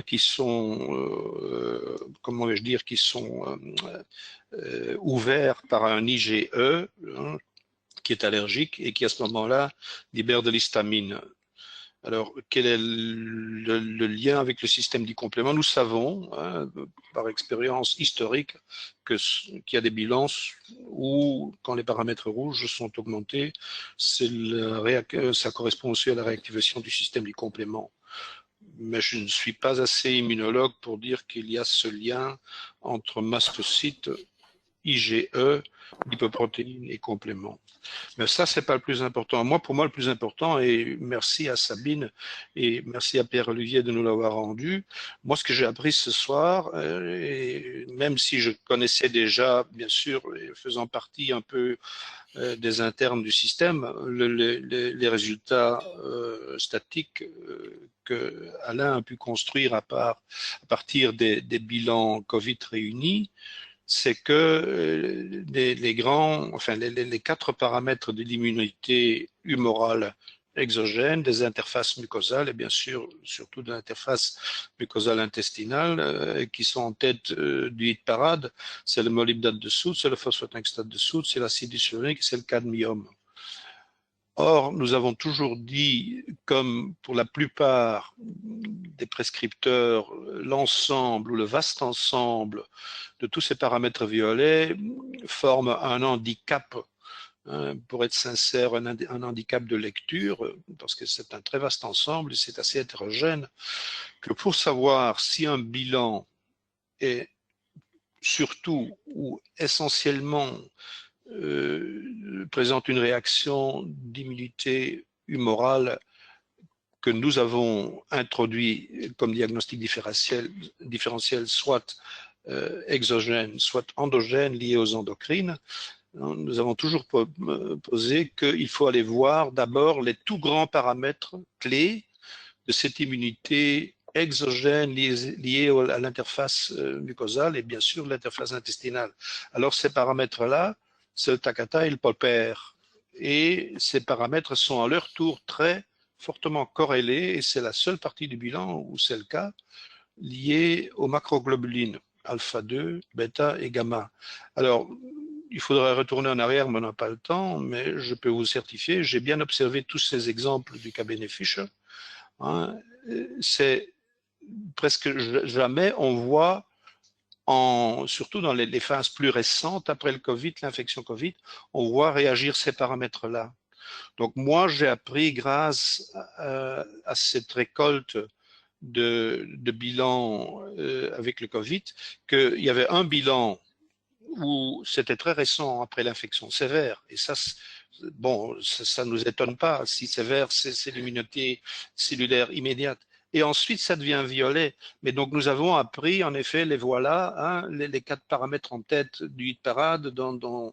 qui sont, comment vais-je dire, qui sont ouverts par un IgE qui est allergique et qui à ce moment-là libère de l'histamine. Alors, quel est le lien avec le système dit complément? Nous savons, par expérience historique, qu'il y a des bilans où, quand les paramètres rouges sont augmentés, ça correspond aussi à la réactivation du système dit complément. Mais je ne suis pas assez immunologue pour dire qu'il y a ce lien entre mastocytes, IgE, lipoprotéines et compléments. Mais ça, c'est pas le plus important. Moi, pour moi, le plus important, et merci à Sabine et merci à Pierre-Olivier de nous l'avoir rendu. Moi, ce que j'ai appris ce soir, et même si je connaissais déjà, bien sûr, faisant partie un peu des internes du système, les résultats statiques que Alain a pu construire à partir des bilans Covid réunis, c'est que les 4 paramètres de l'immunité humorale exogène, des interfaces mucosales et bien sûr surtout de l'interface mucosale intestinale qui sont en tête du hit parade, c'est le molybdate de soude, c'est le phosphotungstate de soude, c'est l'acide hyaluronique, c'est le cadmium. Or, nous avons toujours dit, comme pour la plupart des prescripteurs, l'ensemble ou le vaste ensemble de tous ces paramètres violets forme un handicap, pour être sincère, un handicap de lecture, parce que c'est un très vaste ensemble et c'est assez hétérogène, que pour savoir si un bilan est surtout ou essentiellement présente une réaction d'immunité humorale que nous avons introduit comme diagnostic différentiel soit exogène, soit endogène lié aux endocrines. Nous avons toujours posé qu'il faut aller voir d'abord les tout grands paramètres clés de cette immunité exogène liée à l'interface mucosale et bien sûr l'interface intestinale. Alors ces paramètres-là, c'est le Takata et le Popper. Et ces paramètres sont à leur tour très fortement corrélés, et c'est la seule partie du bilan où c'est le cas, liée aux macroglobulines, alpha 2, bêta et gamma. Alors, il faudrait retourner en arrière, mais on n'a pas le temps, mais je peux vous certifier, j'ai bien observé tous ces exemples du cabinet Fischer. Hein, c'est presque jamais on voit, surtout dans les phases plus récentes, après le Covid, l'infection Covid, on voit réagir ces paramètres-là. Donc moi, j'ai appris grâce à cette récolte de bilan avec le Covid qu'il y avait un bilan où c'était très récent après l'infection sévère. Et ça, bon, ça ne nous étonne pas. Si sévère, c'est l'immunité cellulaire immédiate. Et ensuite, ça devient violet. Mais donc, nous avons appris, en effet, les voilà, hein, les 4 paramètres en tête du hit parade dans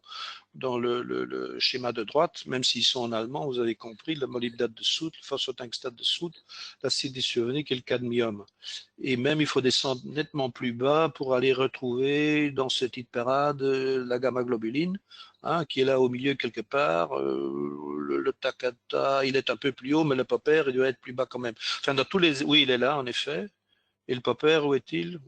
le schéma de droite, même s'ils sont en allemand, vous avez compris, le molybdate de soude, le phosphotungstate de soude, l'acide disulfonique et le cadmium. Et même, il faut descendre nettement plus bas pour aller retrouver dans cette hit parade la gamma-globuline, hein, qui est là au milieu quelque part. Le Takata, il est un peu plus haut, mais le Popper, il doit être plus bas quand même. Enfin, dans tous les... Oui, il est là, en effet. Et le Popper, où est-il?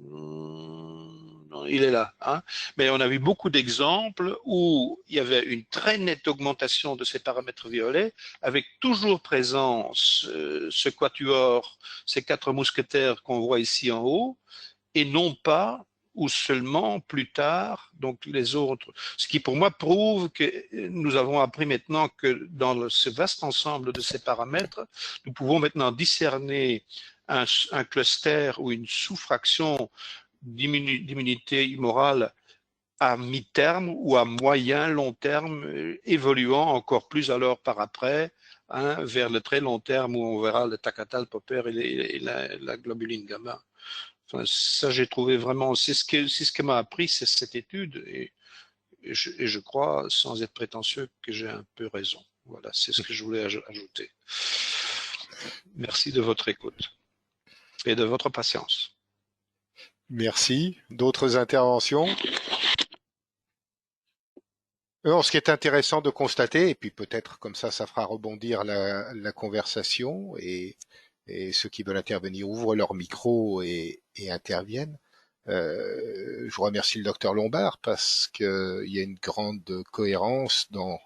Il est là. Hein. Mais on a vu beaucoup d'exemples où il y avait une très nette augmentation de ces paramètres violets, avec toujours présent ce quatuor, ces 4 mousquetaires qu'on voit ici en haut, et non pas ou seulement plus tard, donc les autres. Ce qui pour moi prouve que nous avons appris maintenant que dans ce vaste ensemble de ces paramètres, nous pouvons maintenant discerner un cluster ou une sous-fraction d'immunité humorale à mi-terme ou à moyen long terme, évoluant encore plus alors par après, hein, vers le très long terme où on verra le Takata, le Popper et la globuline gamma. Enfin, ça, j'ai trouvé vraiment, c'est ce que m'a appris cette étude, et je crois, sans être prétentieux, que j'ai un peu raison. Voilà, c'est ce que je voulais ajouter. Merci de votre écoute et de votre patience. Merci. D'autres interventions? Non, ce qui est intéressant de constater, et puis peut-être comme ça fera rebondir la conversation, et ceux qui veulent intervenir ouvrent leur micro et interviennent. Je vous remercie le docteur Lombard parce qu'il y a une grande cohérence dans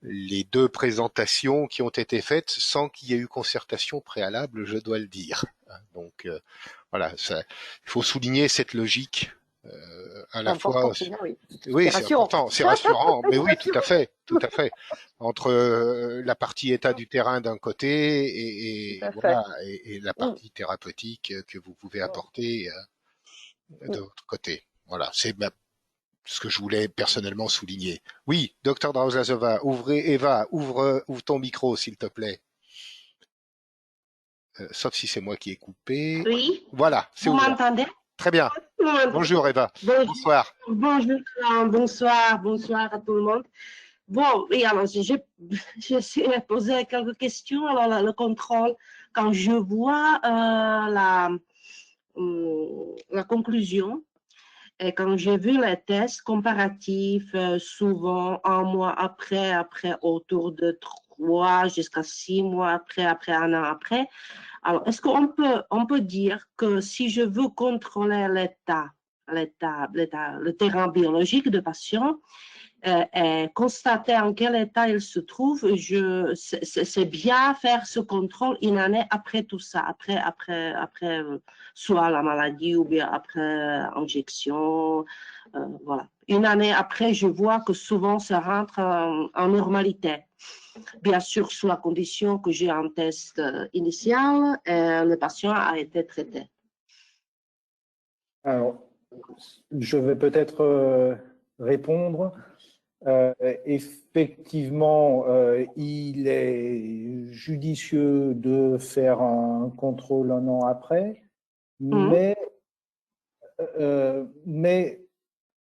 les 2 présentations qui ont été faites sans qu'il y ait eu concertation préalable, je dois le dire. Donc voilà, il faut souligner cette logique à la fois. Oui, c'est important, c'est rassurant, mais oui, tout à fait. Entre la partie état du terrain d'un côté et voilà, et la partie thérapeutique que vous pouvez apporter de l'autre côté. Voilà, c'est ce que je voulais personnellement souligner. Oui, docteur Drauzazova, ouvre ton micro, s'il te plaît. Sauf si c'est moi qui ai coupé. Oui. Voilà, c'est ouvert. Vous m'entendez? Très bien. Bonjour Eva. Bonsoir. Bonjour, bonsoir à tout le monde. Bon, oui, alors j'ai posé quelques questions. Alors, le contrôle, quand je vois la conclusion, et quand j'ai vu les tests comparatifs, souvent un mois après, autour de 3 jusqu'à 6 mois après, un an après, alors est-ce qu'on peut dire que si je veux contrôler le terrain biologique de patient, et constater en quel état il se trouve, c'est bien faire ce contrôle une année après tout ça, après soit la maladie ou bien après injection, voilà. Une année après, je vois que souvent ça rentre en normalité. Bien sûr, sous la condition que j'ai un test initial et le patient a été traité. Alors, je vais peut-être répondre. Effectivement, il est judicieux de faire un contrôle un an après, mais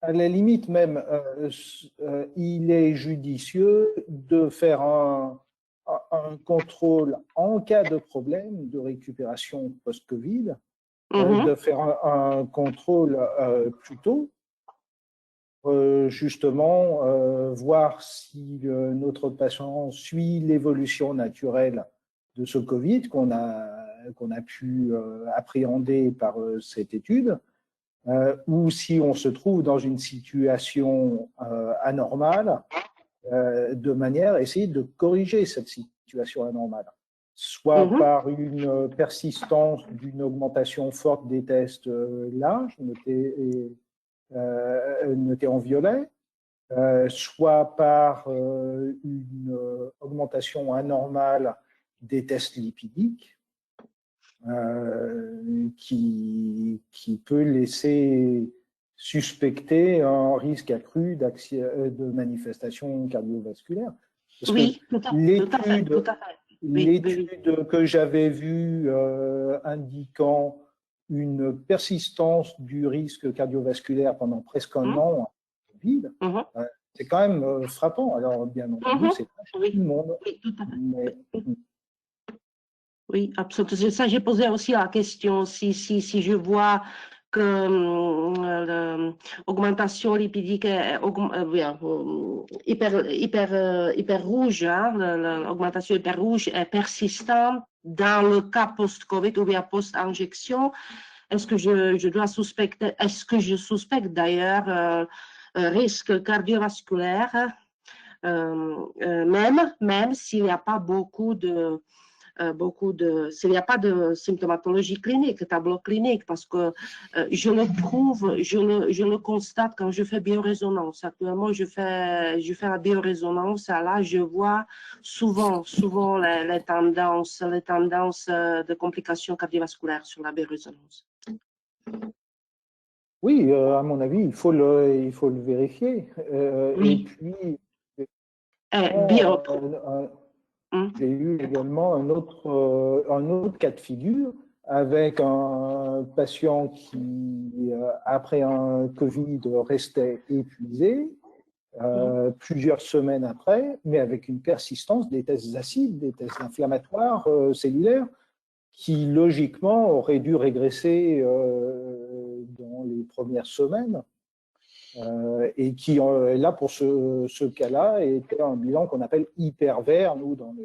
à la limite même, il est judicieux de faire un contrôle en cas de problème de récupération post-Covid, de faire un contrôle plus tôt, justement voir si notre patient suit l'évolution naturelle de ce Covid qu'on a pu appréhender par cette étude, ou si on se trouve dans une situation anormale, de manière à essayer de corriger cette situation anormale, soit par une persistance d'une augmentation forte des tests larges, notés en violet, soit par une augmentation anormale des tests lipidiques, qui peut laisser suspecter un risque accru de manifestations cardiovasculaires. Parce oui, que l'étude que j'avais vue indiquant une persistance du risque cardiovasculaire pendant presque un an en Covid, c'est quand même frappant. Alors, bien entendu, c'est pas tout le monde. Oui, tout à fait. Mais, oui, absolument. Ça, j'ai posé aussi la question si je vois que l'augmentation lipidique est hyper rouge, hein, l'augmentation hyper rouge est persistante dans le cas post-Covid ou bien post-injection. Est-ce que je dois suspecter, est-ce que je suspecte d'ailleurs risque cardiovasculaire, même s'il n'y a pas s'il n'y a pas de symptomatologie clinique, tableau clinique, parce que je le constate quand je fais biorésonance. Actuellement, je fais la biorésonance, et là, je vois souvent les tendances de complications cardiovasculaires sur la biorésonance. Oui, à mon avis, il faut le vérifier. Oui. Et puis, j'ai eu également un autre cas de figure avec un patient qui, après un Covid, restait épuisé plusieurs semaines après, mais avec une persistance des tests acides, des tests inflammatoires cellulaires, qui logiquement auraient dû régresser dans les premières semaines. Et qui, là, pour ce cas-là, était un bilan qu'on appelle hypervert, nous, dans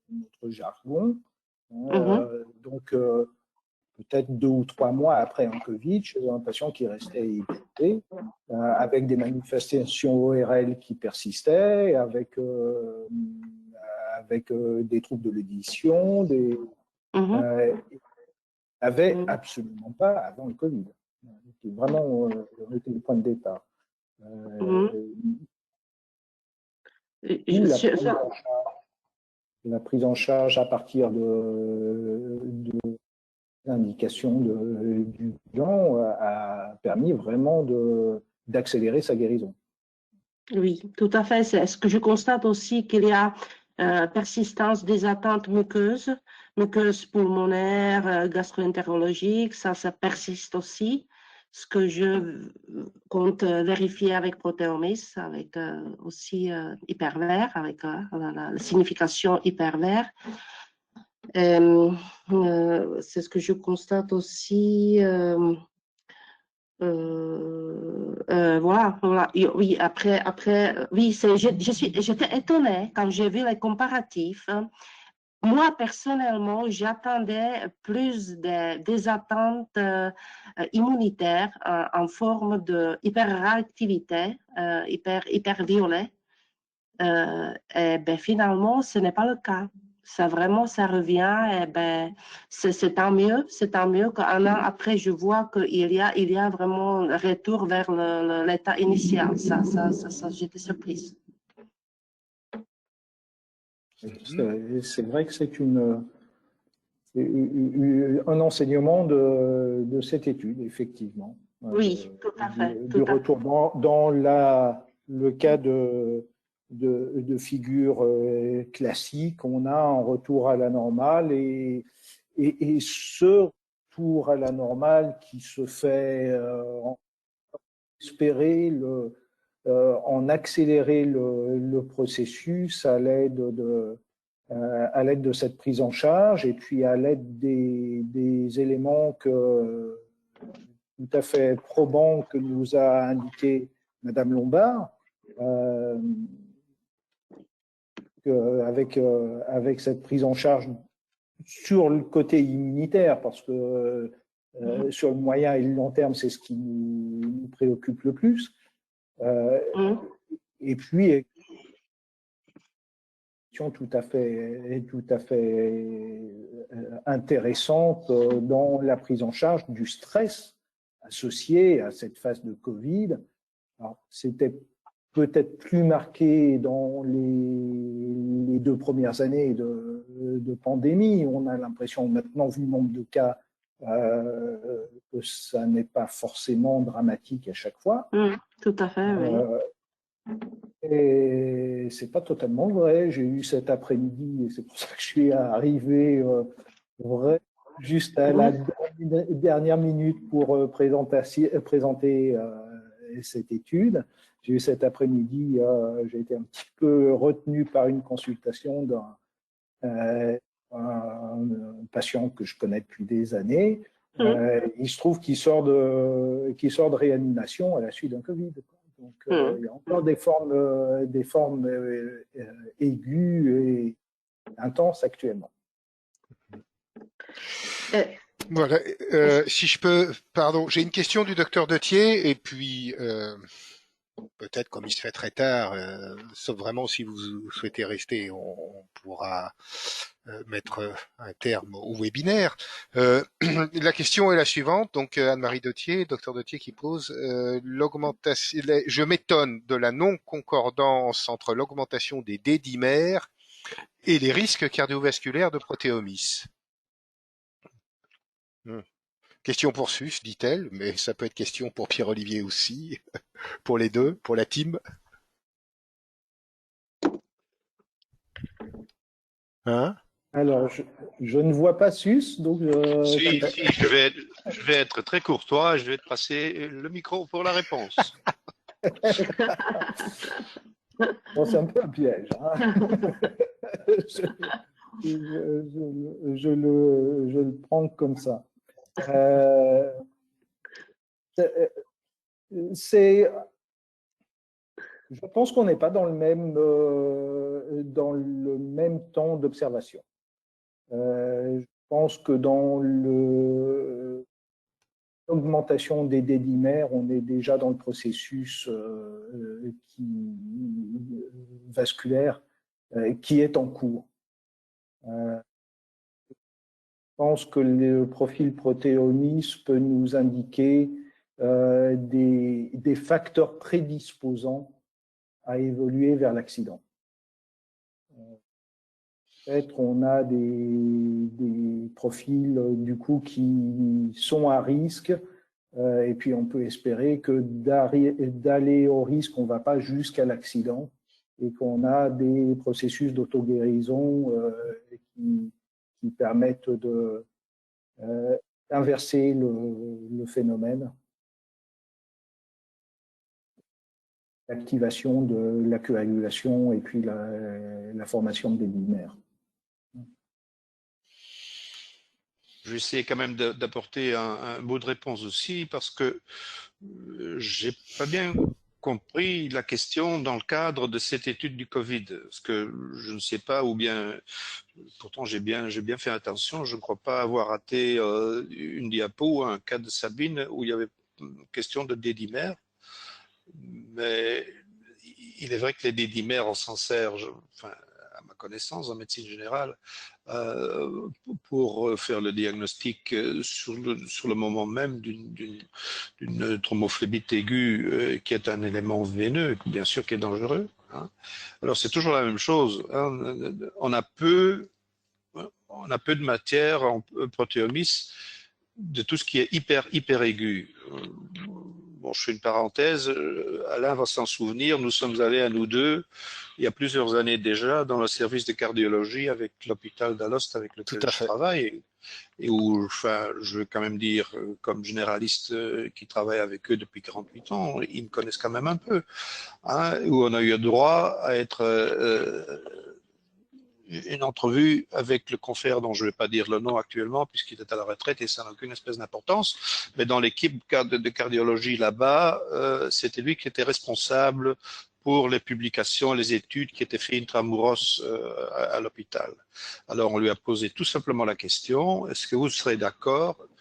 notre jargon. Donc, peut-être 2 ou 3 mois après un Covid, chez un patient qui restait épuisé, avec des manifestations ORL qui persistaient, avec des troubles de l'audition, avait absolument pas avant le Covid. C'était vraiment le point de départ. La prise en charge à partir de l'indication du bilan a permis vraiment d'accélérer sa guérison. Oui, tout à fait. C'est ce que je constate aussi, qu'il y a persistance des atteintes muqueuses pulmonaires, gastro-entérologiques, ça persiste aussi. Ce que je compte vérifier avec protéomis, avec aussi hypervert, avec la signification hypervert. C'est ce que je constate aussi. Voilà. Oui, après, oui, j'étais étonnée quand j'ai vu les comparatifs. Moi, personnellement, j'attendais plus des attentes immunitaires en forme de hyperréactivité, hyperviolet. Et ben, finalement, ce n'est pas le cas. Ça revient, et ben, c'est tant mieux qu'un an après, je vois qu'il y a vraiment un retour vers l'état initial. Ça j'étais surprise. C'est vrai que c'est un enseignement de cette étude, effectivement. Oui, tout à fait. Du retour dans le cas de figure classique, on a un retour à la normale et ce retour à la normale qui se fait en accélérer le processus à l'aide de cette prise en charge et puis à l'aide des éléments tout à fait probants que nous a indiqué Madame Lombard, avec cette prise en charge sur le côté immunitaire, parce que sur le moyen et le long terme, c'est ce qui nous préoccupe le plus. Et puis, tout à fait intéressante dans la prise en charge du stress associé à cette phase de Covid. Alors, c'était peut-être plus marqué dans les 2 premières années de pandémie. On a l'impression maintenant, vu le nombre de cas, que ça n'est pas forcément dramatique à chaque fois. Tout à fait, oui. Et c'est pas totalement vrai. J'ai eu cet après-midi, et c'est pour ça que je suis arrivé juste à la dernière minute pour présenter cette étude. J'ai eu cet après-midi, j'ai été un petit peu retenu par une consultation d'un patient que je connais depuis des années. Il se trouve qu'il sort de réanimation à la suite d'un Covid. Donc, il y a encore des formes aiguës et intenses actuellement. Voilà. Si je peux, pardon, j'ai une question du docteur Dethier et puis peut-être comme il se fait très tard, sauf vraiment si vous souhaitez rester, on pourra mettre un terme au webinaire. La question est la suivante, donc Anne-Marie Dethier, docteur Dethier qui pose l'augmentation. Je m'étonne de la non-concordance entre l'augmentation des D-dimères et les risques cardiovasculaires de protéomies. Question pour Sus, dit-elle, mais ça peut être question pour Pierre-Olivier aussi, pour les deux, pour la team. Hein? Alors, je ne vois pas Sus, donc Si, je vais être très courtois, je vais te passer le micro pour la réponse. Bon, c'est un peu un piège. Hein. je le prends comme ça. Je pense qu'on n'est pas dans le même temps d'observation. Je pense que dans l'augmentation des D-dimères, on est déjà dans le processus vasculaire qui est en cours. Je pense que le profil protéomies peut nous indiquer des facteurs prédisposants à évoluer vers l'accident. Peut-être on a des profils du coup qui sont à risque et puis on peut espérer que d'aller au risque, on ne va pas jusqu'à l'accident et qu'on a des processus d'auto-guérison qui permettent d'inverser le phénomène. L'activation de la coagulation et puis la formation des dimères. Je vais essayer quand même d'apporter un mot de réponse aussi parce que j'ai pas bien compris la question dans le cadre de cette étude du Covid. Parce que je ne sais pas, ou bien, pourtant j'ai bien fait attention, je ne crois pas avoir raté une diapo, un cas de Sabine où il y avait une question de D-dimères. Mais il est vrai que les D-dimères, on s'en sert, enfin, à ma connaissance, en médecine générale, pour faire le diagnostic sur le moment même d'une thrombophlébite aiguë qui est un élément veineux, bien sûr, qui est dangereux. Hein. Alors, c'est toujours la même chose. Hein. On a peu de matière en protéomies de tout ce qui est hyper aigu. bon, je fais une parenthèse, Alain va s'en souvenir, nous sommes allés à nous deux, il y a plusieurs années déjà, dans le service de cardiologie avec l'hôpital d'Alost avec Tout lequel à je fait. travaille, et où, enfin, je veux quand même dire, comme généraliste qui travaille avec eux depuis 48 ans, ils me connaissent quand même un peu, hein, où on a eu droit à être une entrevue avec le confrère dont je ne vais pas dire le nom actuellement puisqu'il est à la retraite et ça n'a aucune espèce d'importance, mais dans l'équipe de cardiologie là-bas, c'était lui qui était responsable pour les publications, les études qui étaient faites intramuros à l'hôpital. Alors on lui a posé tout simplement la question, est-ce que vous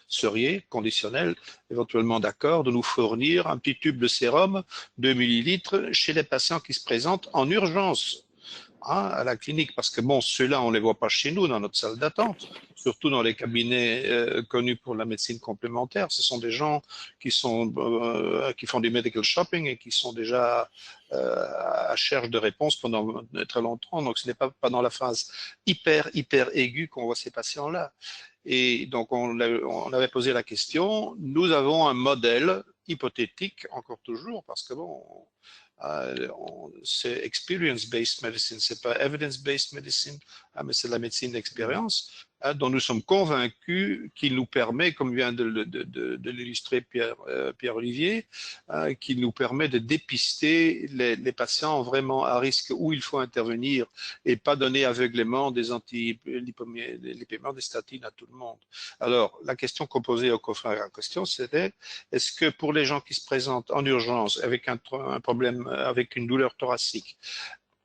seriez, conditionnel, éventuellement d'accord, de nous fournir un petit tube de sérum, 2 millilitres, chez les patients qui se présentent en urgence à la clinique, parce que bon, ceux-là, on les voit pas chez nous dans notre salle d'attente, surtout dans les cabinets connus pour la médecine complémentaire. Ce sont des gens qui font du medical shopping et qui sont déjà à cherche de réponses pendant très longtemps. Donc, ce n'est pas dans la phase hyper aiguë qu'on voit ces patients-là. Et donc, on avait posé la question. Nous avons un modèle hypothétique, encore toujours, parce que bon, c'est experience-based medicine, c'est pas evidence-based medicine, mais c'est la médecine d'expérience, dont nous sommes convaincus qu'il nous permet, comme vient de l'illustrer Pierre-Olivier, qui nous permet de dépister les patients vraiment à risque où il faut intervenir et pas donner aveuglément des anti-lipémiens, des statines à tout le monde. Alors, la question qu'on posait au confrère en question, c'était est-ce que pour les gens qui se présentent en urgence avec un problème, avec une douleur thoracique,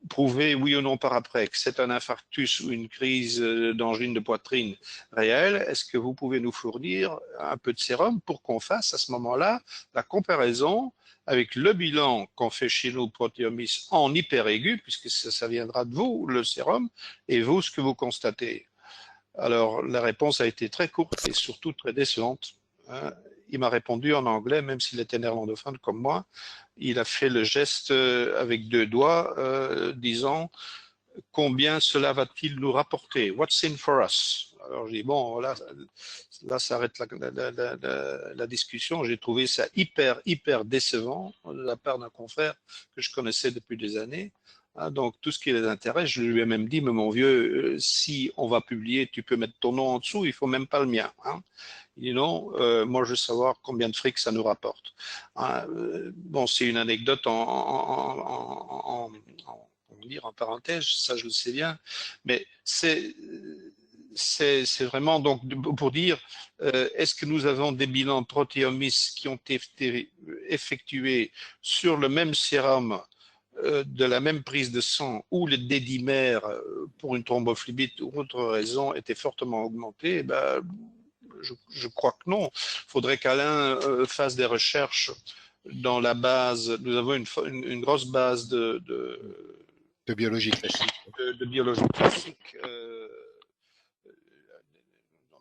prouver oui ou non par après que c'est un infarctus ou une crise d'angine de poitrine réelle, est-ce que vous pouvez nous fournir un peu de sérum pour qu'on fasse à ce moment-là la comparaison avec le bilan qu'on fait chez nous, protéomice, en hyper aigu, puisque ça viendra de vous, le sérum, et vous, ce que vous constatez. Alors, la réponse a été très courte et surtout très décevante. Il m'a répondu en anglais, même s'il était néerlandophone comme moi. Il a fait le geste avec 2 doigts, disant combien cela va-t-il nous rapporter? What's in for us? Alors je dis bon, là s'arrête la discussion. J'ai trouvé ça hyper décevant de la part d'un confrère que je connaissais depuis des années. Donc tout ce qui les intéresse, je lui ai même dit, mais mon vieux, si on va publier, tu peux mettre ton nom en dessous, il faut même pas le mien. Il dit non, moi je veux savoir combien de fric ça nous rapporte. Bon, c'est une anecdote en parenthèse, ça je le sais bien, mais c'est vraiment donc pour dire est-ce que nous avons des bilans protéomiques qui ont été effectués sur le même sérum de la même prise de sang où le dédimère pour une thrombophlébite ou autre raison était fortement augmenté, je crois que non. Il faudrait qu'Alain fasse des recherches dans la base. Nous avons une grosse base De biologie classique. de biologie classique.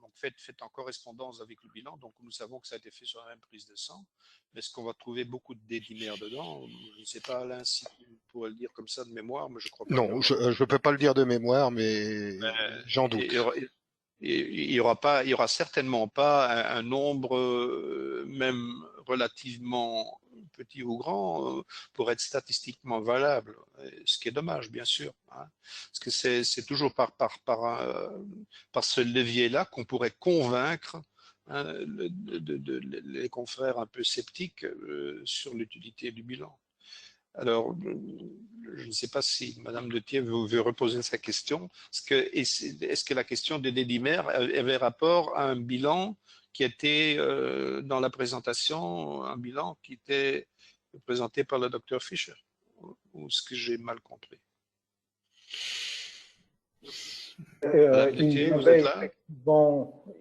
Donc fait en correspondance avec le bilan. Donc nous savons que ça a été fait sur la même prise de sang. Mais est-ce qu'on va trouver beaucoup de dédimères dedans? Je ne sais pas, Alain, si tu pourrais le dire comme ça de mémoire, mais je crois pas. Non, je ne peux pas le dire de mémoire, mais j'en doute. Il y aura certainement pas un nombre, même relativement petit ou grand, pour être statistiquement valable. Ce qui est dommage, bien sûr, parce que c'est toujours par ce levier-là qu'on pourrait convaincre les confrères un peu sceptiques sur l'utilité du bilan. Alors, je ne sais pas si Madame de Thiers veut reposer sa question. Est-ce que la question des dédimères avait rapport à un bilan qui était dans la présentation, un bilan qui était présenté par le docteur Fischer? Ou est-ce que j'ai mal compris? Madame de Thiers, vous êtes là?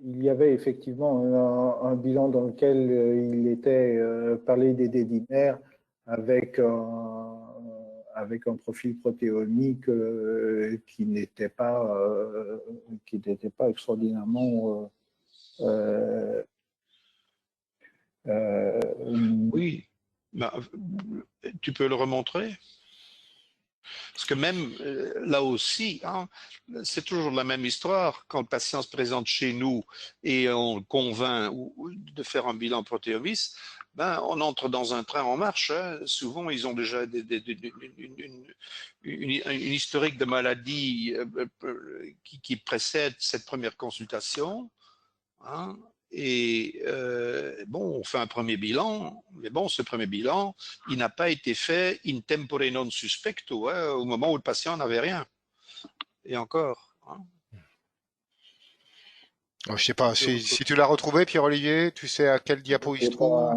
Il y avait effectivement un bilan dans lequel il était parlé des dédimères avec un profil protéomique qui n'était pas extraordinairement oui. Tu peux le remontrer? Parce que même là aussi, hein, c'est toujours la même histoire. Quand le patient se présente chez nous et on le convainc de faire un bilan protéomice, ben, on entre dans un train en marche. Hein. Souvent, ils ont déjà une historique de maladie qui précède cette première consultation. Hein. Et bon, on fait un premier bilan, mais bon, ce premier bilan, il n'a pas été fait in tempore non suspecto, hein, au moment où le patient n'avait rien. Et encore. Hein. Je ne sais pas, si tu l'as retrouvé, Pierre-Olivier, tu sais à quel diapo il se trouve?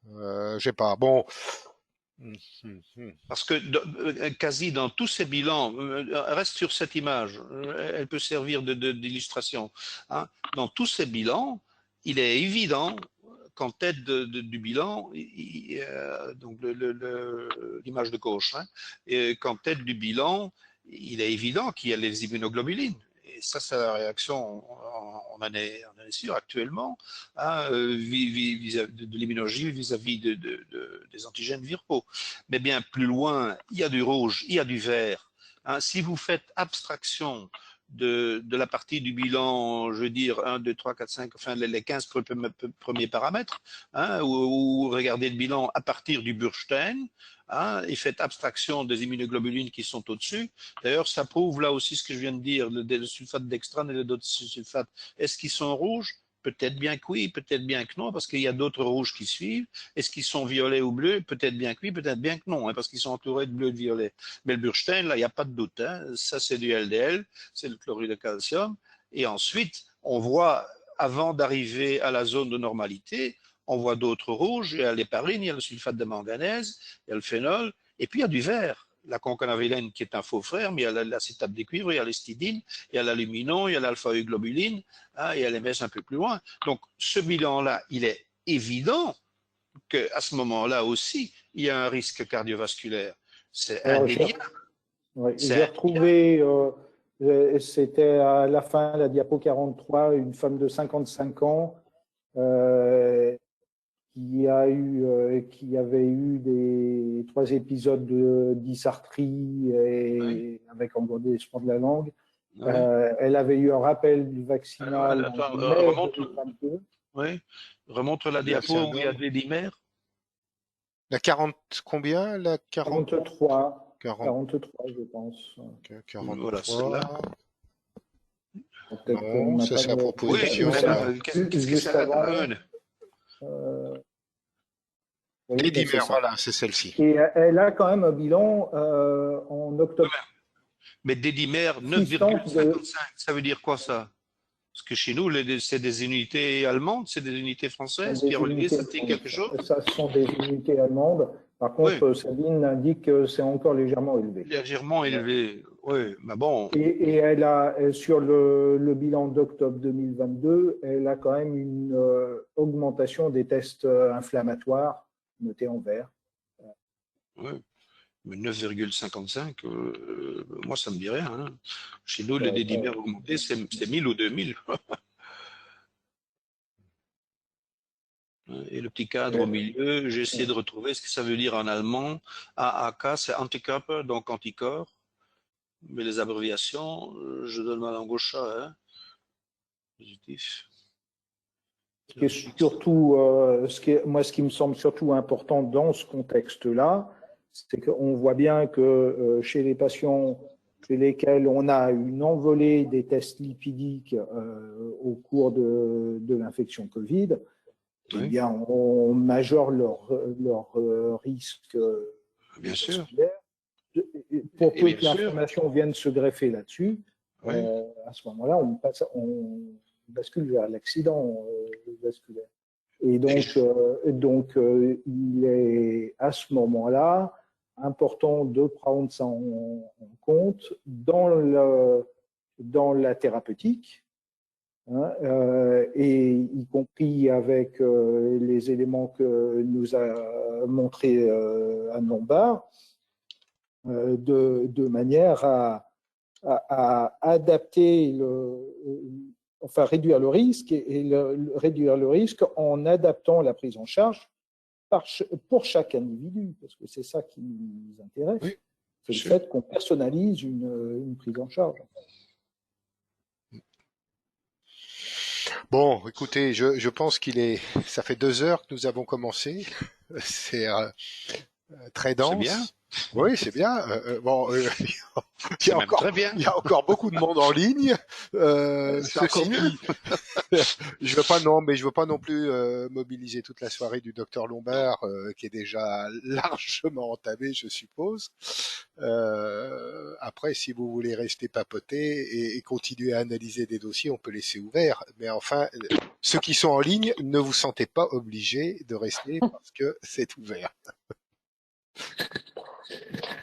Je sais pas. Bon. Parce que quasi dans tous ces bilans, reste sur cette image, elle peut servir d'illustration. Hein. Dans tous ces bilans, il est évident qu'en tête du bilan, donc l'image de gauche, hein, qu'en tête du bilan, il est évident qu'il y a les immunoglobulines. Et ça, c'est la réaction, on en est sûr actuellement, hein, de l'immunologie vis-à-vis des antigènes viraux. Mais bien plus loin, il y a du rouge, il y a du vert. Hein, si vous faites abstraction de la partie du bilan, je veux dire 1, 2, 3, 4, 5, enfin les 15 premiers paramètres, hein, ou regardez le bilan à partir du Burstein, hein, et faites abstraction des immunoglobulines qui sont au-dessus. D'ailleurs, ça prouve là aussi ce que je viens de dire, le sulfate dextrane et le dodecysulfate. Est-ce qu'ils sont rouges? Peut-être bien que oui, peut-être bien que non, parce qu'il y a d'autres rouges qui suivent. Est-ce qu'ils sont violets ou bleus? Peut-être bien que oui, peut-être bien que non, hein, parce qu'ils sont entourés de bleu et de violet. Mais le Burstein, là, il n'y a pas de doute. Hein. Ça, c'est du LDL, c'est le chlorure de calcium. Et ensuite, on voit, avant d'arriver à la zone de normalité, on voit d'autres rouges. Il y a l'héparine, il y a le sulfate de manganèse, il y a le phénol, et puis il y a du vert. La concanavylène qui est un faux frère, mais il y a l'acétate de cuivre, il y a l'histidine, il y a l'aluminon, il y a l'alpha-euglobuline, hein, et il y a l'MS un peu plus loin. Donc ce bilan-là, il est évident qu'à ce moment-là aussi, il y a un risque cardiovasculaire. C'est indéniable. Oui, j'ai retrouvé, c'était à la fin, la diapo 43, une femme de 55 ans qui avait eu 3 épisodes de dysarthrie et avec embourdissement de la langue. Oui. Elle avait eu un rappel vaccinal en mai 2022. Oui, remonte la diapo où il y a des dimères. La 40 combien? La 43. 43, je pense. Okay, 43. Voilà, celle-là. Non, ça c'est la proposition. Oui, qu'est-ce que ça donne? Les dimères, voilà, c'est celle-ci. Et elle a quand même un bilan en octobre. Mais des dimères 9,55, ça veut dire quoi ça? Parce que chez nous, c'est des unités allemandes, c'est des unités françaises. Pierre-Olivier, ça dit quelque chose? Ça sont des unités allemandes. Par contre, oui. Sabine indique que c'est encore légèrement élevé. Légèrement élevé, oui, mais bon. Et elle a, sur le bilan d'octobre 2022, elle a quand même une augmentation des tests inflammatoires notés en vert. Oui. Mais 9,55, moi, ça ne me dit rien. Hein. Chez nous, les dimères augmentés, c'est 1000 ou 2000. Et le petit cadre au milieu, j'ai essayé de retrouver ce que ça veut dire en allemand. AAK, c'est Antikörper, donc anticorps. Mais les abréviations, je donne ma langue au chat. Hein. Positif. Surtout, moi, ce qui me semble surtout important dans ce contexte-là, c'est qu'on voit bien que chez les patients chez lesquels on a une envolée des tests lipidiques au cours de l'infection Covid, oui. Eh bien, on majore leur risque. Bien sûr. Pour peu que l'information vienne se greffer là-dessus, oui. À ce moment-là, on bascule vers l'accident vasculaire. Et donc, il est à ce moment-là important de prendre ça en compte dans la thérapeutique, hein, et y compris avec les éléments que nous a montré Anne Lombard, de manière à adapter réduire le risque réduire le risque en adaptant la prise en charge pour chaque individu, parce que c'est ça qui nous intéresse, Oui, c'est le fait qu'on personnalise une prise en charge. Bon, écoutez, je pense ça fait 2 heures que nous avons commencé. C'est très C'est bien. dense. Oui, c'est bien. Bon, il y C'est a même encore, très bien. il y a encore beaucoup de monde en ligne. C'est encore Ceci mieux. dit, je veux pas non plus mobiliser toute la soirée du docteur Lombard, qui est déjà largement entamée, je suppose. Après, si vous voulez rester papoter et continuer à analyser des dossiers, on peut laisser ouvert. Mais enfin, ceux qui sont en ligne, ne vous sentez pas obligés de rester parce que c'est ouvert.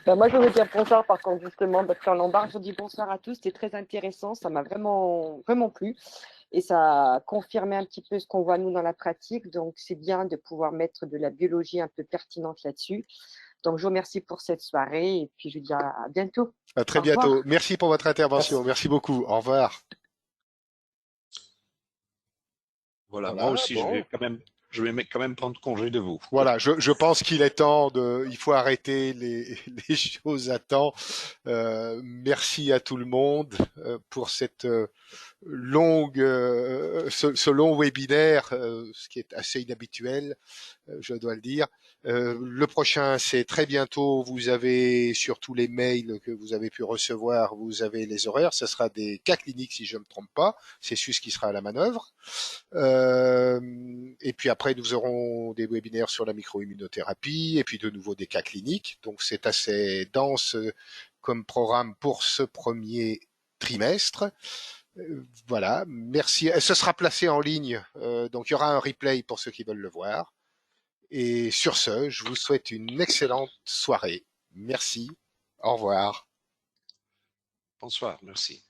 Ben, moi, je veux dire bonsoir, par contre, justement, docteur Lombard. Je dis bonsoir à tous. C'était très intéressant. Ça m'a vraiment, vraiment plu. Et ça a confirmé un petit peu ce qu'on voit, nous, dans la pratique. Donc, c'est bien de pouvoir mettre de la biologie un peu pertinente là-dessus. Donc, je vous remercie pour cette soirée. Et puis, je vous dis à bientôt. À très bientôt. Merci pour votre intervention. Merci beaucoup. Au revoir. Voilà, Voilà, moi aussi, bon. je vais quand même prendre congé de vous. Voilà, je pense qu'il est temps il faut arrêter les choses à temps. Merci à tout le monde pour cette ce long webinaire, ce qui est assez inhabituel, je dois le dire. Le prochain, c'est très bientôt. Vous avez sur tous les mails que vous avez pu recevoir, vous avez les horaires. Ce sera des cas cliniques, si je ne me trompe pas. C'est Sus qui sera à la manœuvre. Et puis après, nous aurons des webinaires sur la microimmunothérapie et puis de nouveau des cas cliniques. Donc c'est assez dense comme programme pour ce premier trimestre. Voilà, merci. Ce sera placé en ligne, donc il y aura un replay pour ceux qui veulent le voir. Et sur ce, je vous souhaite une excellente soirée. Merci. Au revoir. Bonsoir, merci.